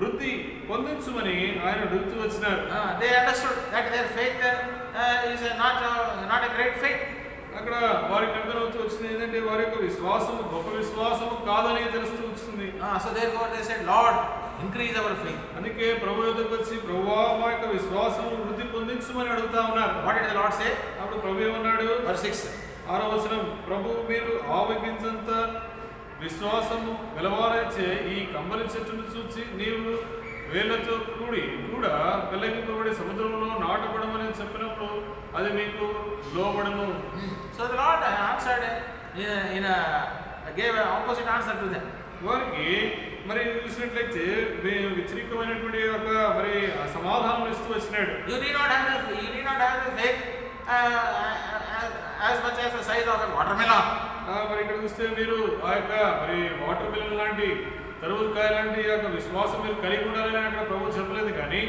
వృద్ధి పొందించుమని ఆయన అడుగుతూ వచ్చినారు. They understood that their faith is not a great faith. అక్కడ వారికి అర్థమవుతూ వచ్చింది ఏంటంటే వారి యొక్క విశ్వాసము గొప్ప విశ్వాసము కాదని తెలుస్తూ వచ్చింది. So therefore they said, Lord, increase our faith. అందుకే ప్రభు యొద్దకు వచ్చి ప్రభువా మా యొక్క విశ్వాసము వృద్ధి పొందించుమని అడుగుతా ఉన్నారు. What did the Lord say? అప్పుడు ప్రభు ఏమన్నాడు? Verse 6. 6వ వచనం, ప్రభు మీరు ఆవగించంత విశ్వాసము గలవారైతే ఈ కంబలి చెట్టును చూచి నీవు వేళ్లతో కూడా పెళ్ళగింపబడి సముద్రంలో నాటబడమని చెప్పినప్పుడు అది మీకు లోబడను. So the Lord answered gave an opposite answer to them. వారికి మరి చూసినట్లయితే వ్యతిరేకమైనటువంటి ఒక మరి సమాధానం ఇస్తూ వచ్చినాడు. You need not have the faith as much as the size of a watermelon. మరి ఇక్కడ చూస్తే మీరు ఆ యొక్క మరి వాటర్ మిలన్ లాంటి తరువుకాయ లాంటి యొక్క విశ్వాసం మీరు కలిగి ఉండాలని అక్కడ ప్రభు చెప్పలేదు. కానీ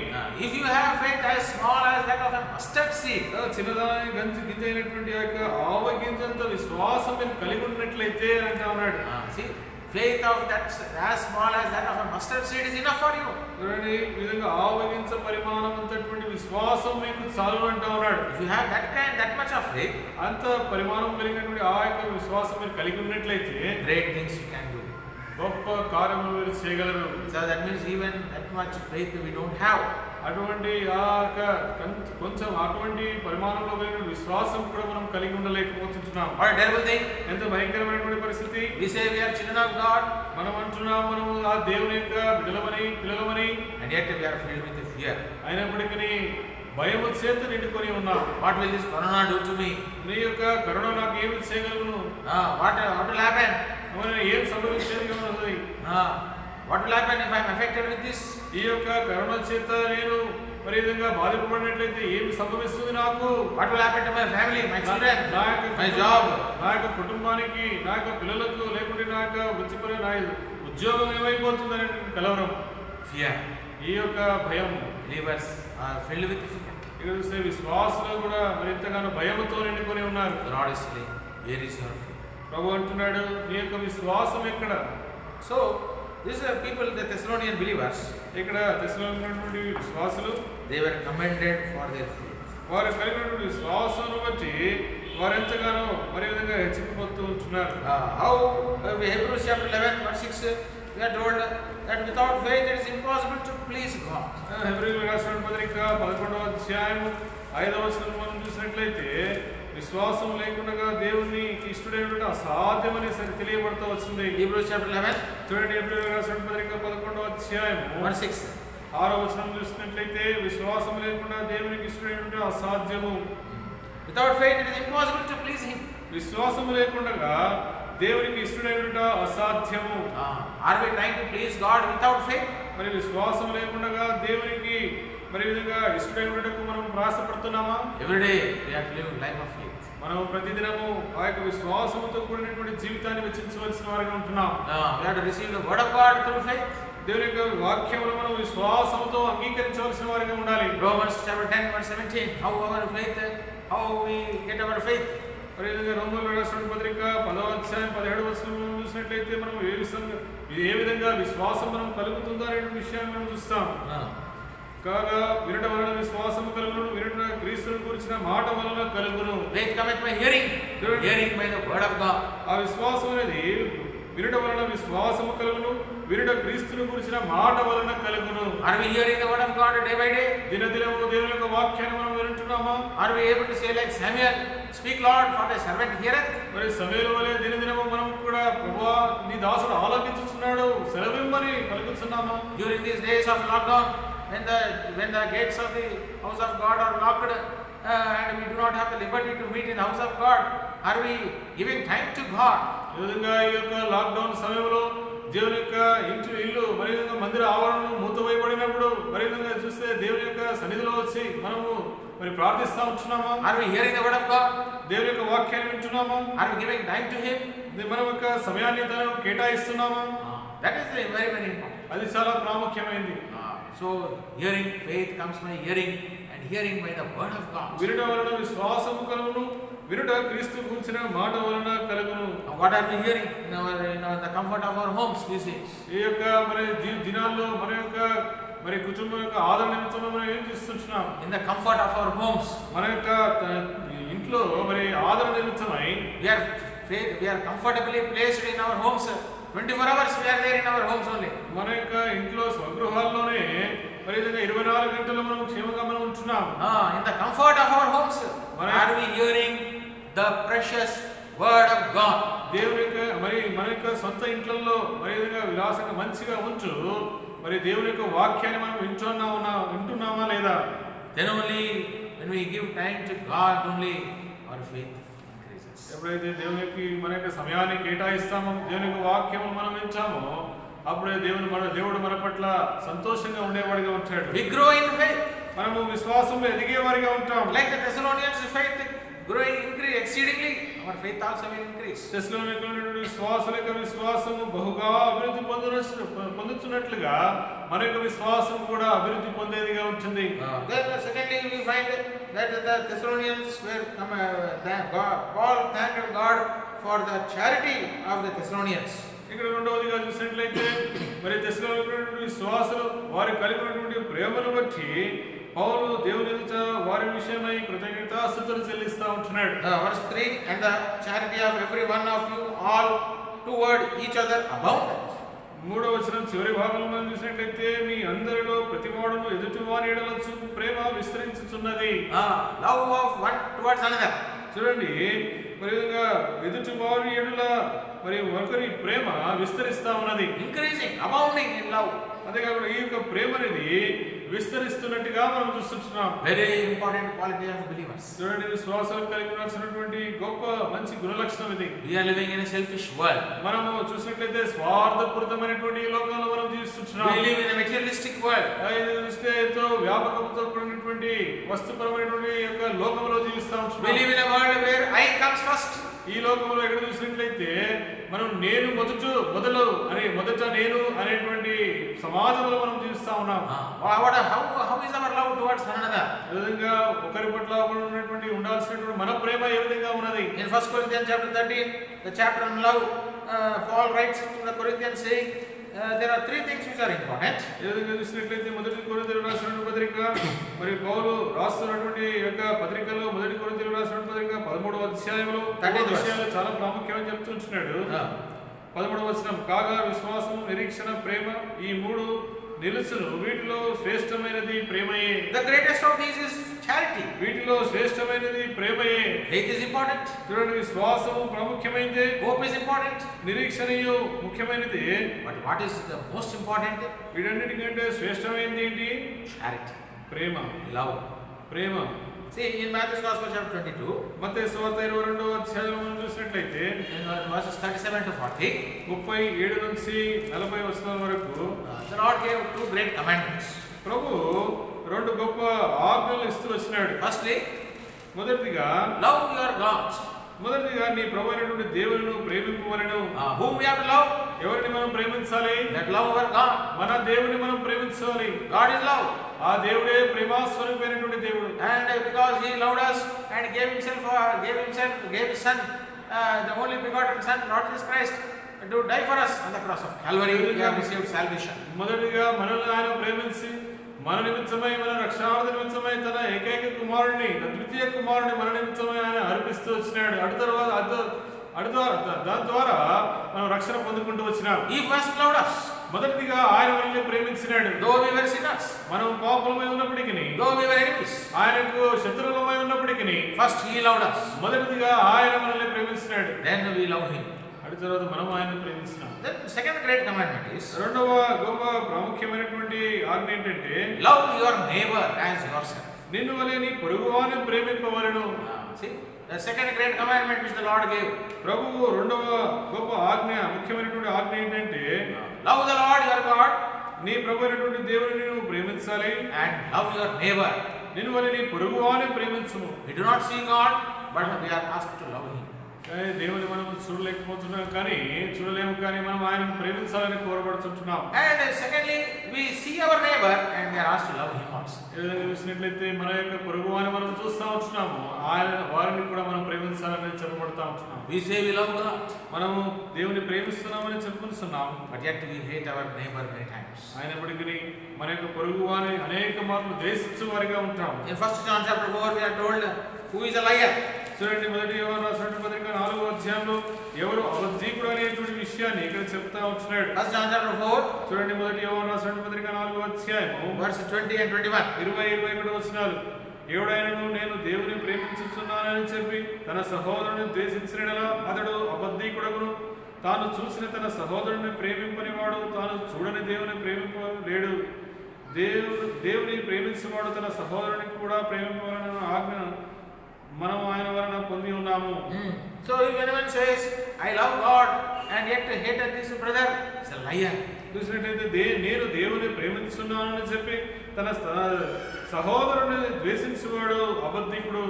if you have faith as small as that of a mustard seed, చిన్నదాని గింజ అయినటువంటి యొక్క ఆవగింజంత విశ్వాసం మీరు కలిగి ఉన్నట్లయితే అంటా ఉన్నాడు. See, faith of that as small as that of a mustard seed is enough for you. చూడండి, ఈ విధంగా ఆవగింజ పరిమాణం అంతటువంటి విశ్వాసం మీకు చాలు అంటా ఉన్నాడు. If you have that much of faith, అంత పరిమాణం కలిగినటువంటి ఆ యొక్క విశ్వాసం మీరు కలిగి ఉన్నట్లయితే great things you can do. గొప్ప కార్యములు మీరు చేయగలరు. So that means even that much faith we don't have. అటువంటి ఆ యొక్క కొంచెం అటువంటి పరిమాణంలో కలిగిన విశ్వాసం కూడా మనం కలిగి ఉండలేకపోతున్నాం. What a terrible thing. ఎంత భయంకరమైనటువంటి పరిస్థితి. We say we are children of God. మనం అంటున్నాం మనము ఆ దేవుని యొక్క పిల్లలమని, and yet we are filled with fear. అయినప్పటికీ భయము చేత నిండుకొని ఉన్నాం. What will this corona do to me? నీ యొక్క కరోనా నాకు ఏమి చేయగలను? What will happen? ఏం సంభవించేది? What will happen if I am affected with this? ఈ యొక్క కరోనా చేత నేను మరి విధంగా బాధపడినట్లయితే ఏమి సంభవిస్తుంది నాకు? What will happen to my family, my children, my job? నా యొక్క కుటుంబానికి, నా యొక్క పిల్లలకు, లేకుంటే నా యొక్క వృత్తిపర నా ఉద్యోగం ఏమైపోతుందనే కలవరం, fear. ఈ యొక్క భయం. Believers are filled with fear. ఇక్కడ చూస్తే విశ్వాసులు కూడా మరింతగానో భయముతో నిండుకొని ఉన్నారు. The Lord is saying, where is your faith? ప్రభు అంటున్నాడు, నీ యొక్క విశ్వాసం ఎక్కడ? So these are people, the Thessalonian believers. ఇక్కడ తెస్సలోనికైనటువంటి విశ్వాసులు, they were commended for their faith. వారు కలిగినటువంటి విశ్వాసాన్ని బట్టి వారు ఎంతగానో మరి విధంగా హెచ్చింపబడుతూ ఉంటున్నారు. How Hebrews chapter 11 verse 6 we are told that without faith it is impossible to please God. హెబ్రీయులకు రాసిన పత్రిక 11వ అధ్యాయం 5వ వచనం మనం చూసినట్లయితే విశ్వాసం లేకుండా దేవుని ఇష్టడైనటువంటి అసాధ్యమని తెలియబడుతూ వచ్చింది. Hebrews chapter 11 చూడండి, హెబ్రీయులకు రాసిన పత్రిక 11వ అధ్యాయం verse 6. 6వ వచనం చూసినట్లయితే విశ్వాసం లేకుండా దేవునికి ఇష్టమైనటువంటి అసాధ్యము. Without faith it is impossible to please him. విశ్వాసం లేకుండా దేవునికి ఇష్టమైనటువంటి అసాధ్యము. Are we trying to please God without faith? మరి విశ్వాసం లేకుండా దేవునికి మరి విధంగా ఇష్టమైనటువంటి మనం ప్రయాసపడుతున్నామా? Every day we have to live life of faith. మనం ప్రతిదినము ఆ యొక్క విశ్వాసంతో కూడినటువంటి జీవితాన్ని వెచ్చించవలసిన వారిగా ఉంటున్నాం. We have to receive the word of God through faith. దేవుని యొక్క వాక్యమును మనం విశ్వాసంతో అంగీకరించవలసిన వారిగా ఉండాలి. Romans chapter 10 verse 17, how our faith, how we get our faith. మరి రోమీయులకు రాసిన పత్రిక 10వ అధ్యాయం 17వ వచనం చూసినట్లయితే మనం ఏ విధంగా విశ్వాసం మనం కలుగుతుందో అనే విషయాన్ని మనం చూస్తాం. కాగా వినడం వలన విశ్వాసం కలుగును, వినడం క్రీస్తుని గురించిన మాట వలన కలుగును. Faith cometh by hearing, hearing by the word of God. ఆ విశ్వాసం అనేది వినడం వలన విశ్వాసము కలుగును, వినడం క్రీస్తుని గురించిన మాట వలన కలుగును. Are we hearing the word of God day by day? దినదినము దేవుని యొక్క వాక్యాన్ని మనం వింటున్నామా? Are we able to say like Samuel, speak Lord, for thy servant heareth? మరి సమూయేలు వలె దినదినము మనం కూడా ప్రభువా నీ దాసుడు ఆలకించుచున్నాడు సెలవిమ్మని పలుకుతున్నామా? During these days of lockdown, when the gates of the house of God are locked, and we do not have the liberty to meet in the house of God, are we giving time to God? ఈ విధంగా ఈ యొక్క lockdown సమయంలో దేవుని యొక్క ఇల్లు మరి మందిర ఆవరణలు మూతవేయబడినప్పుడు మరి చూస్తే దేవుని యొక్క సన్నిధిలో వచ్చి మనము మరి ప్రార్థిస్తా ఉంటున్నామా? Are we hearing the word of God? దేవుని యొక్క వాక్యాన్ని వింటున్నామా? Are we giving time to him? మనం యొక్క సమయాన్ని తనకు కేటాయిస్తున్నామా? That is very very important. అది చాలా ప్రాముఖ్యమైనది. So hearing, faith comes by hearing, and hearing by the word of God. వినడం వలన విశ్వాసము కలుగును, వినుట క్రీస్తు గురించిన మాట వలన కలుగును. What are we hearing in the comfort of our homes these days? ఈ యొక్క మరి దినాల్లో మన యొక్క మరి కుటుంబం యొక్క ఆదరణ నిమిత్తం మనం ఏం చేస్తున్నాం? In the comfort of our homes, మన యొక్క ఇంట్లో మరి ఆదరణ నిమిత్తమై we are comfortably placed in our homes. 24 hours we are there in our homes only. మన యొక్క ఇంట్లో స్వగృహాల్లోనే మరి 24 గంటలు మనం క్షేమంగా మనం ఉంటున్నాం. In the comfort of our homes, are we hearing the precious word of God? దేవుని యొక్క మరి మన యొక్క సొంత ఇంట్లలో మరి విలాసంగా మంచిగా ఉంటూ మరి దేవుని యొక్క వాక్యాన్ని మనం వింటున్నామా లేదా? Then only when we give time to God only our faith increases. ఎప్పుడైతే దేవునికి మన యొక్క సమయాన్ని కేటాయిస్తామో దేవుని యొక్క వాక్యము మనం వింటామో అప్పుడే దేవుడు మన పట్ల సంతోషంగా ఉండేవాడిగా ఉంటాడు. We grow in faith. మనము విశ్వాసంలో ఎదిగేవారిగా ఉంటాం. Like the Thessalonians, faith growing increase exceedingly, our faith also will increase. తెస్సలోనికైనటువంటి విశ్వాసము బహుగా అభివృద్ధి పొందుతున్నట్లుగా మన యొక్క విశ్వాసం కూడా అభివృద్ధి పొందేదిగా ఉంటుంది. Then secondly we find that the Thessalonians were Paul thanked God for the charity of the Thessalonians. ఇక్కడ రెండవదిగా చూసినట్లయితే మరి తెస్సలోనికైనటువంటి విశ్వాసులు వారి కలిగినటువంటి ప్రేమను బట్టి పౌలు దేవుని ఎదుట వారి విషయమై కృతజ్ఞతాస్తుతులు చెల్లిస్తా ఉంటున్నాడు. Verse 3, and the charity of every one of you all toward each other abounded. 3వ వచనం చివరి భాగంలో మనం చూసినట్లయితే మీ అందరిలో ప్రతివాడును ఎదుటి వారి ఎడల చూపు ప్రేమ విస్తరించుచున్నది. Love of one towards another. చూడండి మరి ఎదుటి వారి ఎడల మరి ఒకరి ప్రేమ విస్తరిస్తా ఉన్నది. Increasing, abounding in love. అదే కాకుండా ఈ యొక్క ప్రేమ అనేది విస్తరిస్తున్నట్టుగా మనం చూస్తున్నాం. Very important quality of believers. చూడండి విశ్వాసాలు కలిగి ఉండాల్సినటువంటి గొప్ప మంచి గుణలక్షణం ఇది. We are living in a selfish world. మనము చూసినట్లయితే స్వార్థపూరితమైనటువంటి ఈ లోకంలో మనం జీవిస్తున్నాం. We live in a materialistic world. చూస్తే ఎంతో వ్యాపకంతో కూడినటువంటి వస్తుపరమైనటువంటి యొక్క లోకంలో జీవిస్తా ఉంటున్నాం. We live in a world where I comes first. ఈ లోకంలో ఎక్కడ చూసినట్లయితే మనం నేను మొదట నేను అనేటువంటి సమాజంలో మనం జీవిస్తా ఉన్నాం. How is our love towards one another? ఏ విధంగా ఒకరి పట్ల ఉన్నటువంటి ఉండాల్సినటువంటి మన ప్రేమ ఏ విధంగా ఉన్నది? In 1 Corinthians chapter 13, the chapter on love, Paul writes to the Corinthians saying, there are three things which are important. ఏ విధంగా చూసినట్లయితే మొదటి కొరింథీయులకు రాసిన పత్రిక మరి పౌలు రాస్తున్నటువంటి యొక్క పత్రికలో మొదటి కొరింథీయులకు రాసిన పత్రిక 13వ అధ్యాయంలో విషయాలు చాలా ప్రాముఖ్యమని చెప్తుంటున్నాడు. 13వ వచనం, కాగా విశ్వాసం, నిరీక్షణ, ప్రేమ ఈ మూడు నిలుచును, వీటిలో శ్రేష్టమైనది ప్రేమయే. The greatest of these is charity. వీటిలో శ్రేష్టమైనది ప్రేమయే. Faith is important. చూడండి, విశ్వాసము ప్రాముఖ్యమైనదే, Hope is important. నిరీక్షణయు ముఖ్యమైనది. But what is the most important? వీటన్నిటికంటే శ్రేష్టమైనది ఏంటి? Charity. Prema. Love. Prema. See, in Matthew's Gospel chapter 22, మత్తయి సువార్త 22వ అధ్యాయంలో మనం చూసినట్లయితే in verses 37 to 40, 37 నుంచి 40 వచనాల వరకు the Lord gave two great commandments. ప్రభు రెండు గొప్ప ఆజ్ఞలు ఇస్తూ వచ్చినాడు. Firstly, మొదటిదిగా love your God. నీ ప్రభు అయినటువంటి దేవుని ప్రేమింపవలెను. Whom we have to love? ఎవరిని మనం ప్రేమించాలి? That love our God. మన దేవుని మనం ప్రేమించాలి. God is love. ఆ దేవుడే ప్రేమాస్వరూపమైనటువంటి దేవుడు. And because He loved us and gave His Son, the only begotten Son, Lord Jesus Christ, to die for us on the cross of Calvary, we have received salvation. మొదటిగా మనల్ని ఆయన ప్రేమించి మన నిమిత్తమై, మన రక్షణార్థ నిమిత్తమై తన ఏకైక కుమారుని, ద్వితీయ కుమారుని మన నిమిత్తమై ఆయన అర్పిస్తూ వచ్చినాడు. దాని ద్వారా మనం రక్షణ పొందుకుంటూ వచ్చినాం. He first loved us. మొదటిగా ఆయన మనల్ని ప్రేమించినాడు. Though we were sinners, మనం పాపులమై ఉన్నప్పటికీ, though we were enemies, ఆయనకు శత్రువులమై ఉన్నప్పటికీ, first He loved us. మొదటిగా ఆయన మనల్ని ప్రేమించినాడు. Then we love Him. అటు తర్వాత మనం ఆయన ప్రేమించినాం. Then second great commandment is, రెండవ గొప్ప ప్రాముఖ్యమైనటువంటి ఆజ్ఞ ఏంటంటే, love your neighbor as yourself. నిన్ను వలె నీ పొరుగువాని ప్రేమింపవలెను. See, the second great commandment which the Lord gave. ప్రభువు రెండవ గొప్ప ఆజ్ఞ, ముఖ్యమైనటువంటి ఆజ్ఞ ఏంటంటే, love the Lord your God నీ ప్రభు అయినటువంటి దేవుని నువ్వు ప్రేమించాలి. and love your neighbor. నిన్ను వలె నీ పొరుగువాని ప్రేమించుము. We do not see God, but we are asked to love Him. దేవుని మనం చూడలేకపోతున్నాం, చూడలేము, కానీ మనం ఆయనను ప్రేమించాలని కోరబడుతుంటున్నాం. And secondly, we see our neighbor and we are asked to love him also. చూసినట్లయితే మన యొక్క పొరుగువాని మనం చూస్తూ ఉంటున్నాము, వారిని కూడా మనం ప్రేమించాలని చెప్పబడతా ఉంటున్నాం. We say we love God, మనము దేవుని ప్రేమిస్తున్నామని చెప్పుకుంటున్నాం, but yet we hate our neighbor many times. అయినప్పటికీ మన యొక్క పొరుగువాని అనేక మార్లు ద్వేషించే వారిగా ఉంటాం. In 1 John chapter 4 we are told who is a liar. చూడండి, మొదటి యోహాను రాసిన పత్రిక 4వ అధ్యాయంలో ఎవరు అబద్ధీకుడు అనేటువంటి విషయాన్ని ఇక్కడ చెప్తా ఉంటున్నాడు. 1 John chapter 4 చూడండి, మొదటి యోహాను రాసిన పత్రిక 4వ అధ్యాయము verse 20 and 21. 20-21 వచనాలు. ఎవడైనను నేను దేవుని ప్రేమించుచున్నానని చెప్పి తన సహోదరుని ద్వేషించినలా అతడు అబద్ధీకుడగును. తాను చూసిన తన సహోదరుని ప్రేమింపని వాడు తాను చూడని దేవుని ప్రేమింపలేడు. దేవుని ప్రేమించేవాడు తన సహోదరుని కూడా ప్రేమింపవాలన్న ఆజ్ఞ మనం ఆయన వలన పొంది ఉన్నాము. So if anyone says I love God and yet hated this brother, is a liar. చూసినట్లయితే నేను దేవుని ప్రేమిస్తున్నానని చెప్పి తన సహోదరుని ద్వేషించేవాడు అబద్ధికుడు.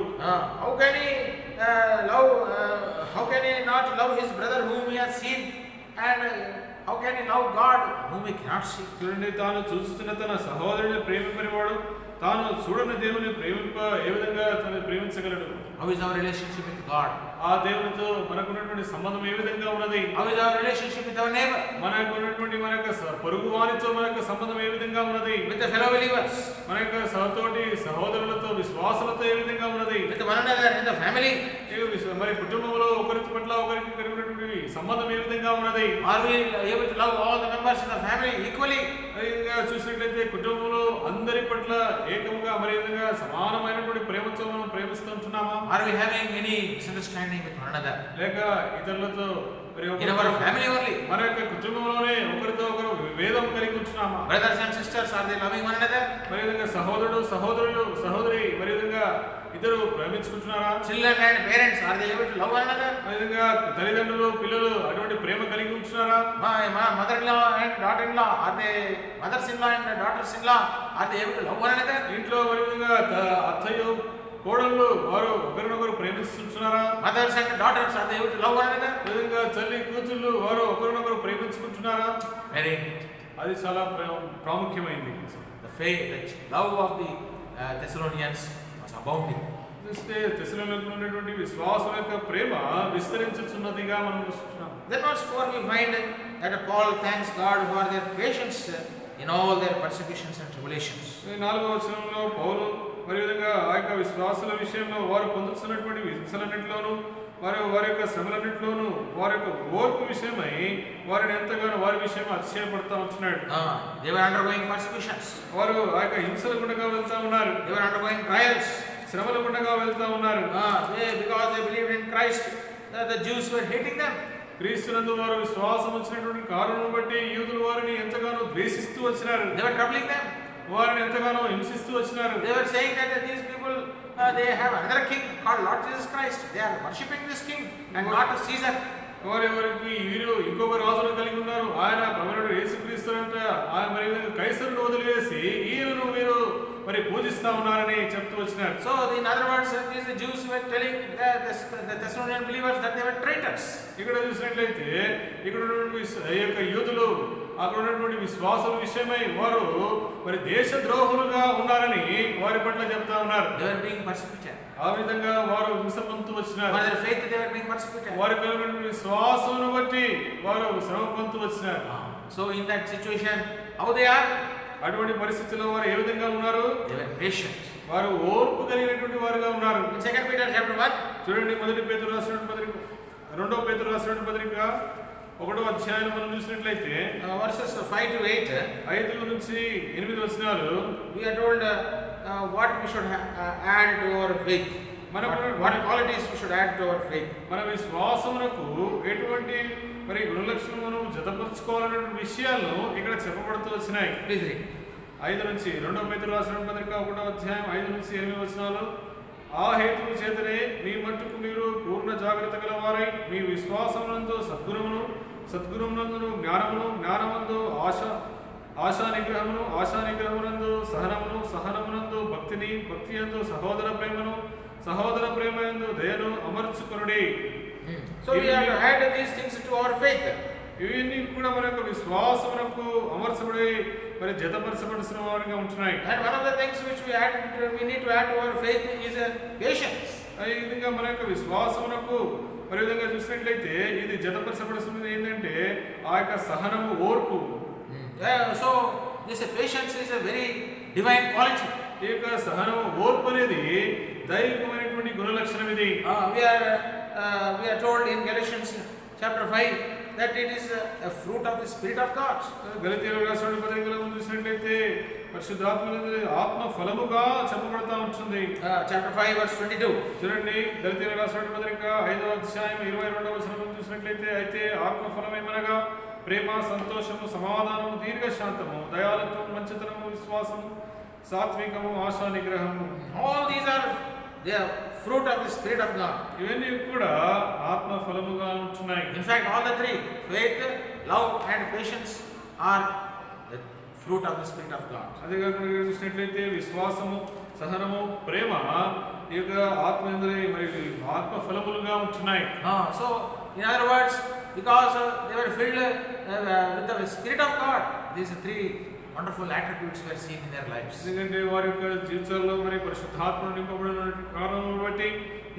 How can he not love his brother whom he has seen, and how can he love God whom he cannot see? చూడండి, తాను చూస్తున్న తన సహోదరుని ప్రేమింపనివాడు తాను చూడని దేవుని ఏ విధంగా తను ప్రేమించగలడు? How is our relationship with God? ఆ దేవునితో మనకున్నటువంటి సంబంధం ఏ విధంగా ఉన్నది? How is our relationship with our neighbor? మనకున్నటువంటి మన యొక్క పొరుగు వారితో మన యొక్క సంబంధం ఏ విధంగా ఉన్నది? With the fellow believers, మన యొక్క సహతోటి సహోదరులతో విశ్వాసులతో ఏ విధంగా ఉన్నది? with one another in the family, మరి కుటుంబంలో ఒకరి పట్ల ఒకరికి కలిగినటువంటి సంబంధం ఏ విధంగా ఉన్నది? are we able to love all the members in the family equally? అదేవిధంగా చూసినట్లయితే కుటుంబంలో అందరి పట్ల ఏకముగా మరి విధంగా సమానమైనటువంటి ప్రేమతో మనం ప్రేమిస్తుంటున్నామా? Are we having any misunderstanding with one another? లేక ఇతరులతో In our family only, మన యొక్క కుటుంబంలోనే ఒకరితో ఒకరు విభేదం కలిగి ఉంటున్నామా? brothers and sisters, are they loving one another? మరి విధంగా సహోదరి మరి విధంగా ఇద్దరు ప్రేమించుకుంటున్నారా? Children and parents, are they able to love one another? మరి విధంగా తల్లిదండ్రులు పిల్లలు అటువంటి ప్రేమ కలిగి ఉంటున్నారా? My mother-in-law and daughter-in-law, are they mothers-in-law and daughters-in-law, are they able to love one another? ఇంట్లో మరి విధంగా అత్తయ్య కోడళ్ళు వారు ఒకరినొకరు ప్రేమిస్తుంటున్నారా? Mothers and daughters, are they able to love one another? విధంగా తల్లి కూతుళ్ళు వారు ఒకరినొకరు ప్రేమించుకుంటున్నారా? Very. అది చాలా ప్రాముఖ్యమైనది. The faith, the love of the Thessalonians was abounding. చూస్తే తెస్సలోనికలో ఉన్నటువంటి విశ్వాసం యొక్క ప్రేమ విస్తరించుచున్నదిగా మనం చూస్తున్నాం. Then verse 4 we find that Paul thanks God for their patience in all their persecutions and tribulations. 4వ వచనంలో పౌలు మరి విధంగా ఆ యొక్క విశ్వాసుల విషయంలో వారు పొందుతున్నటువంటి హింసలన్నిటిలోనూ వారి యొక్క శ్రమలన్నింటిలోనూ వారి యొక్క ఓర్పు విషయమై వారిని ఎంతగానో వారి విషయం అతిశయపడతా ఉంటున్నాడు. They were undergoing persecutions. వారు ఆ యొక్క హింసల గుండగా వెళ్తా ఉన్నారు. They were undergoing trials. శ్రమల గుండగా వెళ్తా ఉన్నారు. Because they believed in Christ, the Jews were hating them. క్రీస్తునందు వారు విశ్వాసం వచ్చినటువంటి కారణం బట్టి యూదులు వారిని ఎంతగానో ద్వేషిస్తూ వచ్చినారు. They were troubling them. వారిని ఎంతగానో హింసిస్తూ వచ్చినారు. They were saying that these people they have another king called Lord Jesus Christ. They are worshipping this king and not a Caesar. వారెవరికి వీరు ఇంకొక రాజును కలిగి ఉన్నారు. ఆయన ప్రభువుడు యేసుక్రీస్తు అంట. ఆయన మరి కైసరును వదిలివేసి ఈయనను వీరు మరి పూజిస్తా ఉన్నారని చెప్తూ వచ్చినారు. So in other words, these Jews were telling the Thessalonian believers that they were traitors. ఇక్కడ చూసినట్లయితే ఇక్కడ ఉన్నటువంటి ఈ యొక్క యూదులు అక్కడ ఉన్నటువంటి విశ్వాసుల విషయమై వారు మరి దేశద్రోహులుగా ఉన్నారని వారి పట్ల చెప్తా ఉన్నారు. They were being persecuted. ఆ విధంగా వారు హింస పొందుతూ వచ్చినారు. For their faith they were being persecuted. వారి కలిగిన విశ్వాసమును బట్టి వారు శ్రమ పొందుతూ వచ్చినారు. So in that situation, how they are? అటువంటి పరిస్థితుల్లో వారు ఏ విధంగా ఉన్నారు? They were patient. వారు ఓర్పు కలిగినటువంటి వారుగా ఉన్నారు. In 2 Peter chapter 1, చూడండి, మొదటి పేతురు రాసినటువంటి పత్రిక, రెండవ పేతురు రాసినటువంటి పత్రిక 1వ అధ్యాయం మనం చూసినట్లయితే verses 5 to 8, 5 నుంచి 8 వచనాలు we are told what we should add to our faith. What qualities we should add to our faith. మన విశ్వాసమునకు ఎటువంటి మరి గుణలక్షణములను జతపరచుకోవాలనే విషయాలను ఇక్కడ చెప్పబడుతూ వచ్చినాయి. Please read. 5 నుంచి, రెండవ పేతురు రాసిన పత్రిక 1వ అధ్యాయం 5 నుంచి 8 వచనాలు. ఆ హేతువు చేతనే మీ మట్టుకు మీరు పూర్ణ జాగ్రత్త గలవారై మీ విశ్వాసమునందు సద్గుణమును, సద్గుణమునందు జ్ఞానమును, జ్ఞానమందు ఆశా నిగ్రహమునందు సహనమును, సహనమునందు భక్తిని, భక్తి యందు సహోదర ప్రేమను, సహోదర ప్రేమ యందు దయను అమర్చుకొనుడి. So we have to add these things to our faith. ఇవన్నీ కూడా మన యొక్క విశ్వాసమునకు అమర్చబడి మరి జతపరచబడిన వారిగా ఉంటున్నాయి. And one of the things which we need to add to our faith is patience. ఈ విధంగా మన యొక్క విశ్వాసమునకు మరి విధంగా చూసినట్లయితే ఇది జతపరచబడుతున్నది ఏంటంటే ఆ యొక్క సహనము, ఓర్పు. So this patience is a very divine quality. ఈ యొక్క సహనము, ఓర్పు అనేది దైవికమైనటువంటి గుణలక్షణం ఇది. We are told in Galatians chapter 5 that it is a fruit of the Spirit of God. గలతీయులకు రాసిన పత్రికలో చూసినట్లయితే పరిశుద్ధాత్మని ఆత్మ ఫలముగా చెప్పబడతా ఉంటుంది. Chapter 5 verse 22. చూడండి, గలతీయులకు రాసిన పత్రిక 5వ అధ్యాయం 22వ వచనం చూసినట్లయితే, అయితే ఆత్మ ఫలమేమనగా ప్రేమ, సంతోషము, సమాధానము, దీర్ఘశాంతము, దయాళత్వం, మంచితనము, విశ్వాసము, సాత్వికము, ఆశా నిగ్రహము. All these are the fruit of the Spirit of God. ఇవన్నీ కూడా ఆత్మ ఫలముగా ఉంటున్నాయి. In fact, all the three, faith, love and patience, are the fruit of the Spirit of God. అదే కాకుండా చూసినట్లయితే విశ్వాసము, సహనము, ప్రేమ ఈ యొక్క ఆత్మేంద్రియ మరి ఆత్మ ఫలములుగా ఉంటున్నాయి. So in other words, because they were filled with the Spirit of God, these three wonderful attributes were seen in their lives. ఎందుకంటే వారి యొక్క జీవితాల్లో మరి పరిశుద్ధాత్మ నింపబడిన కారణం బట్టి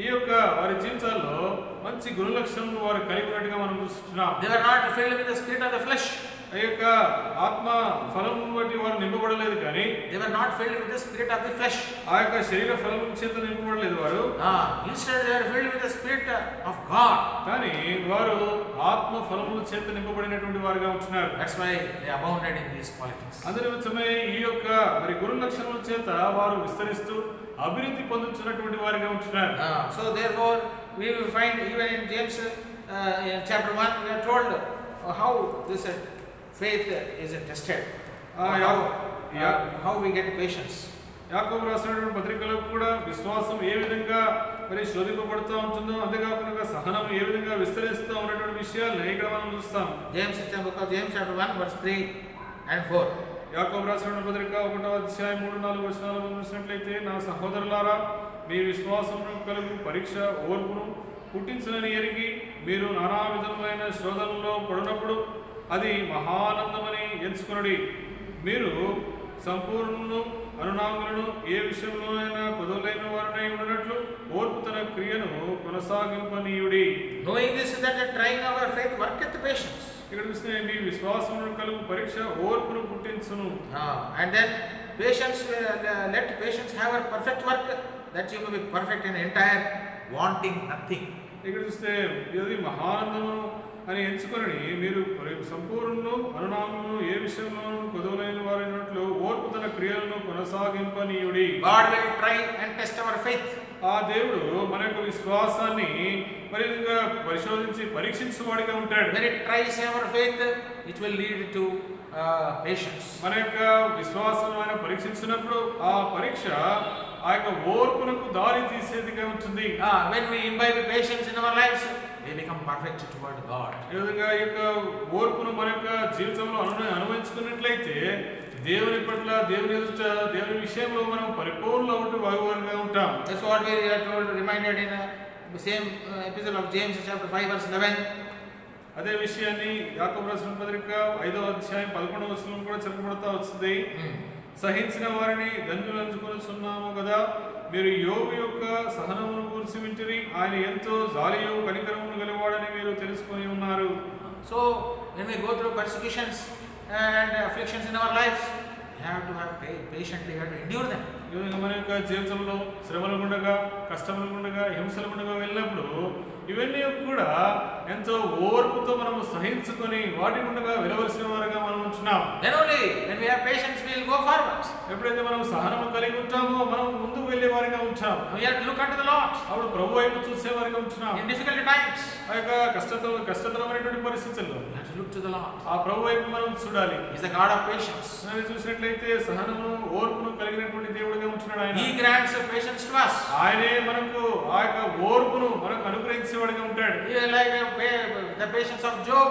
ఈ యొక్క వారి జీవితాల్లో మంచి గుణలక్షణాలను వారు కలిగి ఉన్నట్టుగా మనం చూస్తున్నాం. They were not filled with the spirit of the flesh. ఆ యొక్క ఆత్మ ఫలం బట్టి వారు నింపబడలేదు, కానీ They were not filled with the spirit of the flesh. ఆ యొక్క శరీర ఫలం చేత నింపబడలేదు వారు. Instead they were filled with the spirit of God. కానీ వారు ఆత్మ ఫలముల చేత నింపబడినటువంటి వారుగా ఉంటున్నారు. That's why they abounded in these qualities. అందునిమిత్తమే ఈ యొక్క మరి గుణ లక్షణాల చేత వారు విస్తరిస్తూ అభివృద్ధి పొందుతున్నటువంటి వారిగా ఉంటున్నారు. So therefore we will find even in James in chapter 1 we are told how this faith is tested. How we get patience. యాకోబు రాసినటువంటి పత్రికలో కూడా విశ్వాసం ఏ విధంగా మరి శోధింపబడుతూ ఉంటుందో, అంతేకాకుండా సహనం ఏ విధంగా విస్తరిస్తూ ఉన్నటువంటి విషయాలను ఇక్కడ మనం చూస్తాం. James chapter 1 verse 3 and 4. యాకోబు రాసినటువంటి పత్రిక 1వ అధ్యాయం 3-4 వచనాలు మనం చూసినట్లయితే, నా సహోదరులారా, మీ విశ్వాసమును కలుగు పరీక్ష ఓర్పును పుట్టించునని ఎరిగి మీరు నానా విధములైన శోధనలో పడినప్పుడు అది మహానందమని ఎంచుకొనుడి. మీరు సంపూర్ణను అనునాంగులను ఏ విషయంలోనైనా కుదవలేని వారినై ఉన్నట్లు ఓర్పు తన క్రియను కొనసాగింపనీయుడి. Knowing this, that the trying of our faith worketh patience. ఇక్కడ చూస్తే మీ విశ్వాసమును కలుగు పరీక్ష ఓర్పును పుట్టించును. And then patience, let patience have a perfect work, that you may be perfect and entire, wanting nothing. ఇక్కడ చూస్తే ఇది మహానందము అని ఎంచుకొని మీరు సంపూర్ణను అనునామమును ఏ విషయంలోనూ కొదవలేని వారైనట్లు ఓర్పు తన క్రియలను కొనసాగింపనీయుడి. God will try and test our faith. ఆ దేవుడు మన యొక్క విశ్వాసాన్ని మరింతగా పరిశోధించి పరీక్షించువాడిగా ఉంటాడు. When it tries our faith, it will lead to patience. మన యొక్క విశ్వాసాన్ని ఆయన పరీక్షించినప్పుడు ఆ పరీక్ష ఆ యొక్క ఓర్పునకు దారి తీసేదిగా ఉంటుంది. When we imbibe patience in our lives, we become perfect toward God. ఈ విధంగా ఈ యొక్క ఓర్పును మన యొక్క జీవితంలో అనుభవించుకున్నట్లయితే దేవుని పట్ల, దేవుని ఎదుట, దేవుని విషయంలో మనం పరిపూర్ణంగా ఉంటాం. That's what we are told, reminded in the same epistle of James chapter 5 verse 11. అదే విషయాన్ని యాకోబు రాసిన పత్రిక 5వ అధ్యాయం 11వ వచనం కూడా చెప్పబడతా వస్తుంది. సహించిన వారిని దండులంచుకొనుచున్నాము కదా, మీరు యోబు యొక్క సహనమును గురించి వింటిరి, ఆయన ఎంతో జాలియు కనికరమును గలవాడని మీరు తెలుసుకొని ఉన్నారు. So when we go through persecutions and afflictions in our lives, we have to have patiently, we have to endure them. ఈ విధంగా మన యొక్క జీవితంలో శ్రమలు ఉండగా, కష్టములు ఉండగా, హింసలు ఉండగా వెళ్ళినప్పుడు ఇవన్నీ కూడా ఎంతో ఓర్పుతో మనము సహించుకొని వాటి ఉండగా వెళ్ళవలసిన వారుగా మనం ఉంటున్నాం. Then only when we have patience, we will go forward. ఎప్పుడైతే మనం సహనము కలిగి ఉంటామో మనం ముందుకు వెళ్ళే వారిగా ఉంటాం. We have to look unto the Lord. అప్పుడు ప్రభు వైపు చూసే వారిగా ఉంటున్నాం. In difficult times, ఆ యొక్క కష్టతరమైనటువంటి పరిస్థితుల్లో we have to look to the Lord. ఆ ప్రభు వైపు మనం చూడాలి. He is the God of patience. మనం చూసినట్లయితే సహనము, ఓర్పును కలిగినటువంటి దేవుడిగా ఉంటున్నాడు ఆయన. He grants patience to us. ఆయనే మనకు ఆ యొక్క ఓర్పును మనకు అనుగ్రహించేవాడిగా ఉంటాడు. Like the patience of Job,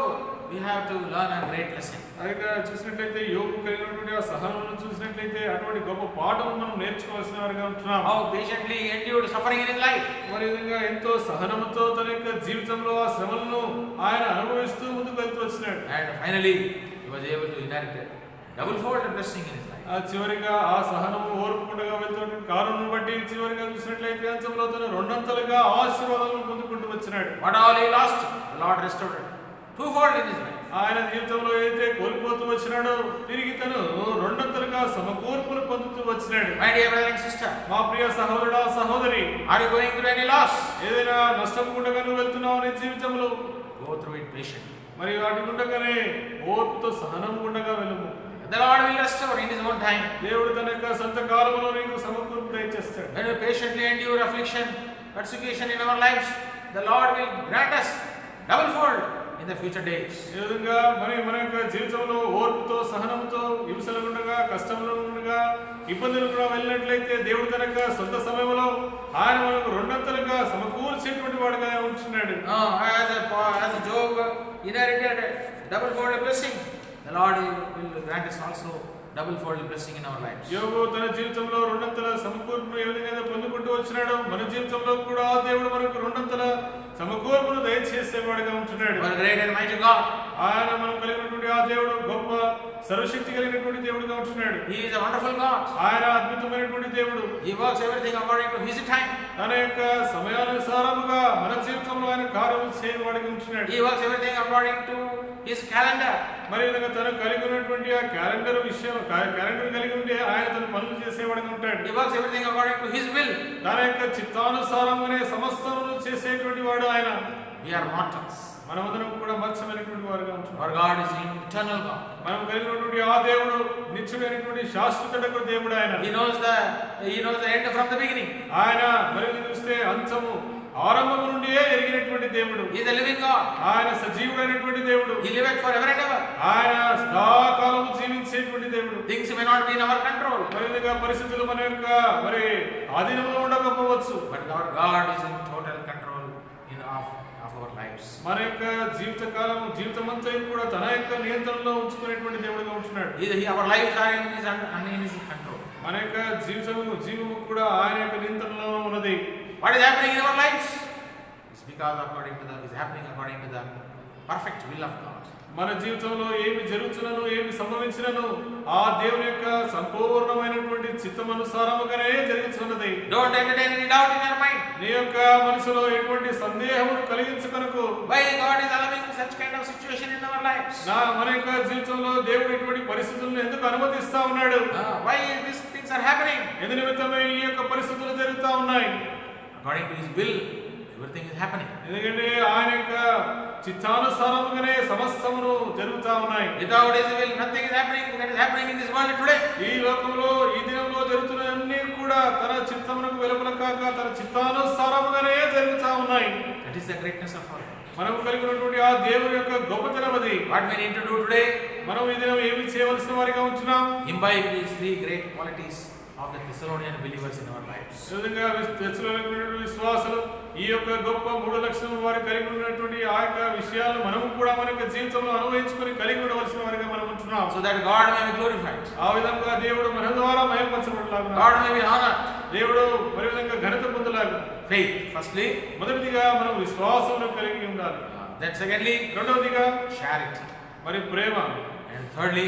we have to learn a great lesson. అలాగే చూసినట్లయితే యోబు కలిగినటువంటి ఆ సహనమును చూసినట్లయితే అటువంటి గొప్ప పాఠం మనం నేర్చుకోవాల్సిన వారిగా ఉంటున్నాం. How patiently he endured suffering in his life. మరి విధంగా ఎంతో సహనముతో తన యొక్క జీవితంలో ఆ శ్రమలను ఆయన అనుభవిస్తూ ముందుకు వెళ్తూ వచ్చినాడు. And finally, he was able to inherit a double-fold blessing in his life. ఆ చివరిగా ఆ సహనము ఓర్పుకుండగా వెళ్తున్న కారణం బట్టి చివరిగా చూసినట్లయితే అంశంలో తను రెండంతలుగా ఆశీర్వాదాలను పొందుకుంటూ వచ్చినాడు. What all he lost, the Lord restored it twofold in his life. ఆయన జీవితంలో ఏదైతే కోల్పోతూ వచ్చినాడో తిరిగి తను రెండంతలుగా సమకూర్పును పొందుతూ వచ్చినాడు. My dear brother and sister, మా ప్రియ సహోదరుడా, సహోదరి, are you going through any loss? ఏదైనా నష్టం గుండగా నువ్వు వెళ్తున్నావు నీ జీవితంలో, Go through it patiently. మరి వాటి గుండగానే ఓర్పుతో సహనం గుండగా వెళ్ళము. The Lord will restore in his own time. దేవుడు తన యొక్క సొంత కాలంలో నీకు సమకూర్పు దయచేస్తాడు. When we patiently endure affliction, persecution in our lives, the Lord will grant us double-fold in the future days. ఈ విధంగా మన యొక్క జీవితంలో ఓర్పుతో, సహనంతో, హింసల గుండగా, కష్టముల గుండగా, ఇబ్బందులు కూడా వెళ్ళినట్లయితే దేవుడు తన యొక్క సొంత సమయంలో ఆయన మనకు రెండంతలుగా సమకూర్చేటువంటి వాడుగా ఉంటున్నాడు. As Job inherited double-fold blessing, the Lord will grant us also double-fold blessing in our lives. యోబు తన జీవితంలో రెండంతల సమకూర్పును ఏ విధంగా పొందుకుంటూ వచ్చినాడో మన జీవితంలో కూడా దేవుడు మనకు రెండంతల సమకూర్పును దయచేసేవాడుగా ఉంటున్నాడు. Our great and mighty God. ఆయన మనం కలిగినటువంటి ఆ దేవుడు గొప్ప సర్వశక్తి కలిగినటువంటి దేవుడుగా ఉంటున్నాడు. He is a wonderful God. ఆయన అద్భుతమైనటువంటి దేవుడు. He works everything according to his time. తన యొక్క సమయానుసారముగా మన జీవితంలో ఆయన కార్యము చేయవాడిగా ఉంటున్నాడు. He works everything according to his calendar. మరి విధంగా తను కలిగి ఉన్నటువంటి ఆ క్యాలెండర్ కలిగి ఉంటే ఆయన తన పనులు చేసేవాడిగా ఉంటాడు. He works everything according to his will. తన యొక్క చిత్తానుసారమునే సమస్తమును చేసేటువంటి వాడు ఆయన. We are mortals. మనమందరం కూడా మత్స్యమైనటువంటి వారుగా ఉంటున్నాం. Our God is an eternal God. మనం కలిగినటువంటి ఆ దేవుడు నిత్యుడైనటువంటి శాశ్వతుడకు దేవుడు ఆయన. He knows the end from the beginning. ఆయన మరి చూస్తే అంతము ఆరంభము నుండి ఎరిగినటువంటి దేవుడు. He is a living God. ఆయన సజీవుడైనటువంటి దేవుడు. He liveth forever and ever. ఆయన సదాకాలము జీవించేటువంటి దేవుడు. Things may not be in our control. మరి పరిస్థితులు మన యొక్క మరి ఆధీనంలో ఉండకపోవచ్చు. But our God is in total control of our lives. మన యొక్క జీవితమంతా కూడా తన యొక్క నియంత్రణలో ఉంచుకునేటువంటి దేవుడుగా ఉంటున్నాడు. Our lives are in his control. మన యొక్క జీవము కూడా ఆయన యొక్క నియంత్రణలో ఉన్నది. What is happening in our lives? It's because is happening according to the perfect will of God. మన జీవితంలో ఏమి జరుగుతున్నను, ఏమి సంభవించినను ఆ దేవుని యొక్క సంపూర్ణమైనటువంటి చిత్తమనుసారముగానే జరుగుతున్నది. Don't entertain any doubt in your mind. నీ యొక్క మనసులో ఎటువంటి సందేహమును కలిగించుకొనకు. Why God is allowing such kind of situation in our lives? మన యొక్క జీవితంలో దేవుడు ఎటువంటి పరిస్థితులను ఎందుకు అనుమతిస్తా ఉన్నాడు? Why these things are happening? ఎందు నిమిత్తమే ఈ యొక్క పరిస్థితులు జరుగుతా ఉన్నాయి. According to his will, everything is happening. ఎందుకంటే ఆయన యొక్క చిత్తానుసారముగానే సమస్తమును జరుగుతా ఉన్నాయి. Without His will, nothing is happening that is happening in this world today. ఈ లోకంలో ఈ దినంలో జరుగుతున్న అన్ని కూడా తన చిత్తమునకు వెలుపల కాక తన చిత్తానుసారముగానే జరుగుతా ఉన్నాయి. That is the greatness of our God. మనము కలిగి ఉన్నటువంటి ఆ దేవుని యొక్క గొప్పతనం అది. What we need to do today? మనం ఈ దినం ఏమి చేయవలసిన వారిగా ఉంటున్నాం? Imbibe these three great qualities of the Thessalonian believers in our lives. విధంగా తెస్సలోనికైన విశ్వాసులు ఈ యొక్క గొప్ప 3 లక్షల వారు కలిగి ఉన్నటువంటి ఆ యొక్క విషయాలు మనము కూడా మన యొక్క జీవితంలో అనుభవించుకొని కలిగి ఉండవలసిన వారిగా మనం ఉంటున్నాం. So that God may be glorified. ఆ విధంగా దేవుడు మన ద్వారా మహిమపరచబడలాగున. God may be honored. దేవుడు మరి విధంగా ఘనత పొందలాగున. Faith, firstly. మొదటిదిగా మనం విశ్వాసమును కలిగి ఉండాలి. Then secondly, రెండవదిగా charity. మరి ప్రేమ. And thirdly,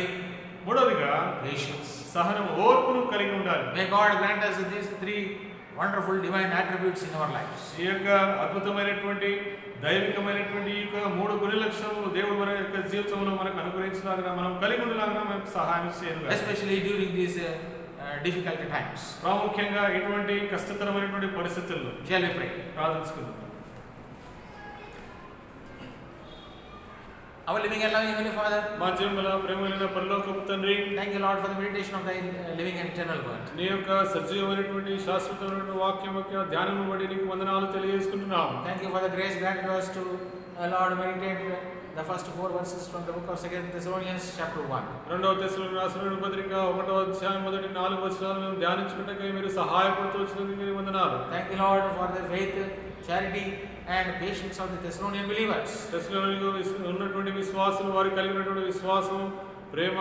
మూడవదిగా patience. సహనం, ఓర్పును కలిగి ఉండాలి. May God grant us these three wonderful divine attributes in our lives. ఈ యొక్క అద్భుతమైనటువంటి దైవికమైనటువంటి ఈ యొక్క 3 గుణ లక్షణములు దేవుడు మన యొక్క జీవితంలో మనకు అనుగ్రహించలాగా మనం కలిగి ఉండలాగా మనకు సహాయం చేయాలి. Especially during these difficult times. ప్రాముఖ్యంగా ఇటువంటి కష్టతరమైనటువంటి పరిస్థితుల్లో Shall we pray? ప్రార్థించుకుందాం. Our living and loving Heavenly Father, మా జీవముల ప్రేమమైన పరలోకపు తండ్రి, thank you Lord for the meditation of thy living and eternal word. నీ యొక్క సజీవమైనటువంటి శాశ్వతమైనటువంటి వాక్యం యొక్క ధ్యానము బట్టి నీకు వందనాలు తెలియజేసుకుంటున్నాము. Thank you for the grace granted us to Lord meditate the first 4 verses from the book of 2 Thessalonians chapter 1. రెండవ తెస్సలోనికీయులకు రాసిన పత్రిక 1వ అధ్యాయం మొదటి 4 వచనాలను మేము ధ్యానించుటకై మీరు సహాయపడుతూ వచ్చినందుకు నీకు వందనాలు. Thank you Lord for the faith, charity and patience of the Thessalonian believers. తెస్సలోనికీలో ఉన్నటువంటి విశ్వాసులు వారు కలిగినటువంటి విశ్వాసం, ప్రేమ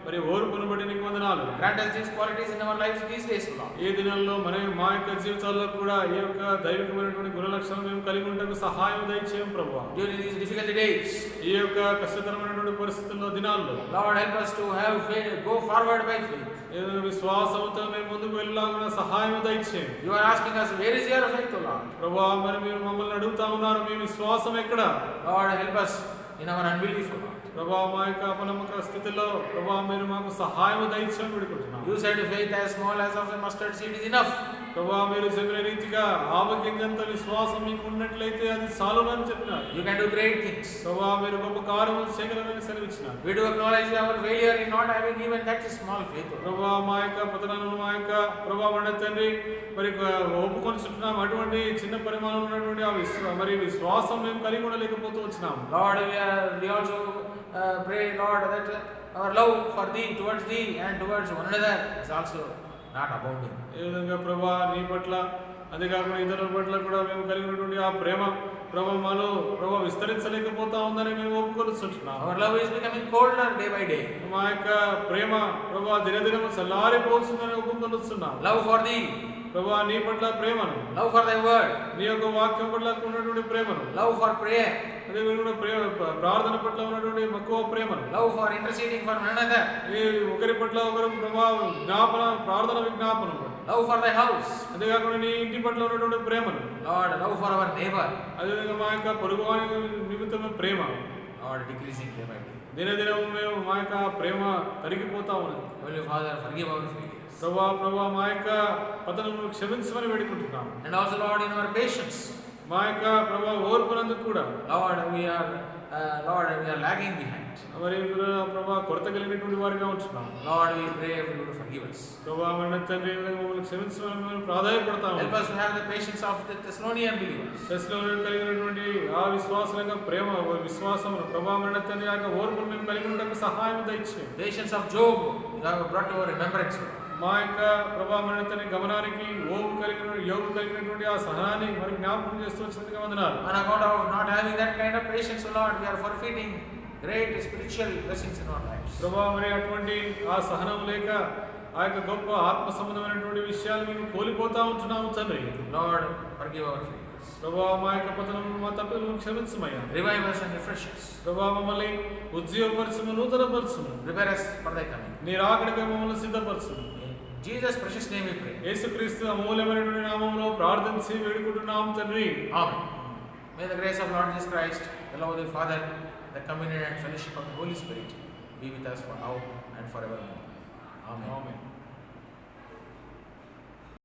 మరి ఓర్పును బట్టి నీకు వందనాలు. Grant us these qualities in our lives these days, Lord. ఈ దినాల్లో మా యొక్క జీవితాల్లో కూడా ఈ యొక్క దైవికమైనటువంటి గుణ లక్షణాలు మేము కలిగి ఉండటకు సహాయం దయచేయం ప్రభువా. During these difficult days, ఈ యొక్క కష్టతరమైనటువంటి పరిస్థితుల్లో దినాల్లో Lord help us to have faith, go forward by faith. ఏదో విశ్వాసంతో మేము ముందుకు వెళ్ళాలన్న సహాయం దయచేయం. You are asking us, where is your faith, Lord? ప్రభువా మరి మీరు మమ్మల్ని అడుగుతా ఉన్నారు, మీ విశ్వాసం ఎక్కడ? Lord help us in our unbelief, Lord. ప్రభువా మా యొక్క అపనమ్మక స్థితిలో ప్రభువా మీరు మాకు సహాయం దయచేయం వేడుకుంటున్నాం. You said faith as small as of a mustard seed is enough. ప్రభువా మీరు చెప్పిన రీతిగా ఆవగింజంత విశ్వాసం మీకు ఉన్నట్లయితే అది చాలునని చెప్పినారు. You can do great things. ప్రభువా మీరు గొప్ప కార్యములు చేయగలరని సెలవిచ్చినారు. We do acknowledge our failure in not having even that small faith. ప్రభువా మా యొక్క పతనాలను మా యొక్క ప్రభువా మన తండ్రి మరి ఒప్పుకొనిచుంటున్నాం. అటువంటి చిన్న పరిమాణంలో ఉన్నటువంటి ఆ మరి విశ్వాసం మేము కలిగి ఉండలేకపోతూ వచ్చినాం. Lord, we also pray, Lord, that our love for thee, towards thee and towards one another is also not abounding. ఏ విధంగా ప్రభువా నీ పట్ల అంతేకాకుండా ఇతరుల పట్ల కూడా మేము కలిగినటువంటి ఆ ప్రేమ ప్రభువా మాలో ప్రభువా విస్తరించలేకపోతా ఉందని మేము ఒప్పుకొనిచుంటున్నాం. Our love is becoming colder day by day. మా యొక్క ప్రేమ ప్రభువా దినదినము చల్లారిపోతుందని ఒప్పుకొనిచున్నాం. Love for thee, ప్రభువా నీ పట్ల ప్రేమను, love for thy word, నీ యొక్క వాక్యం పట్ల ఉన్నటువంటి ప్రేమను, love for prayer, అదే విధంగా ప్రార్థన పట్ల ఉన్నటువంటి మక్కువ ప్రేమను, love for interceding for one another, ఈ ఒకరి పట్ల ఒకరు ప్రభా జ్ఞాపన ప్రార్థన విజ్ఞాపనం, love for thy house, అంతేకాకుండా నీ ఇంటి పట్ల ఉన్నటువంటి ప్రేమను, Lord, love for our neighbor, అదేవిధంగా మా యొక్క పొరుగువాని నిమిత్తమైన ప్రేమ Lord, decreasing day by day. దినదినము మేము మా యొక్క ప్రేమ తరిగిపోతా ఉన్నది. Holy Father, forgive our failures. ప్రభా మా యొక్క పతనమును క్షమించమని వేడుకుంటున్నాం. And also, Lord, in our patience, మా యొక్క ప్రభా ఓర్పునందుకు కూడా Lord, we are lagging behind. మరి ప్రభా కొరత కలిగినటువంటి వారిగా ఉంటున్నాం. Lord, we pray for you to forgive us. ప్రభా మన తండ్రి మమ్మల్ని క్షమించమని మేము ప్రాధాయపడతాము. Help us to have the patience of the Thessalonian believers. తెస్సలోనికీయులకు కలిగినటువంటి ఆ విశ్వాసుల ప్రేమ విశ్వాసమును ప్రభా మన తండ్రి యొక్క ఓర్పును మేము కలిగి ఉండటకు సహాయం దయచేయండి. Patience of Job, you have brought to our remembrance. మా యొక్క ప్రభా మన తండ్రి గమనానికి యోగు కలిగినటువంటి ఆ సహనాన్ని మరి జ్ఞాపకం చేస్తూ వచ్చినందుకు వందనాలు. On account of not having that kind of patience, Lord, we are forfeiting great spiritual blessings in our lives. ప్రభా మరి అటువంటి ఆ సహనం లేక ఆ యొక్క గొప్ప ఆత్మ సంబంధమైనటువంటి విషయాలు మేము కోల్పోతా ఉంటున్నాము తండ్రి. Lord, forgive our failures. ప్రభా మా యొక్క పతనం మా తప్పులను క్షమించమయ్యా. Revive us and refresh us. ప్రభా మమ్మల్ని ఉజ్జీవపరచుము, నూతనపరచుము. Prepare us for thy coming. నీ రాకడకై మమ్మల్ని సిద్ధపరచుము. In Jesus' precious name we pray. యేసుక్రీస్తు అమూల్యమైనటువంటి నామములో ప్రార్థించి వేడుకుంటున్నాం తండ్రి. Amen. May the grace of Lord Jesus Christ, the love of the Father, the communion and fellowship of the Holy Spirit be with us for now and forevermore. Amen. Amen.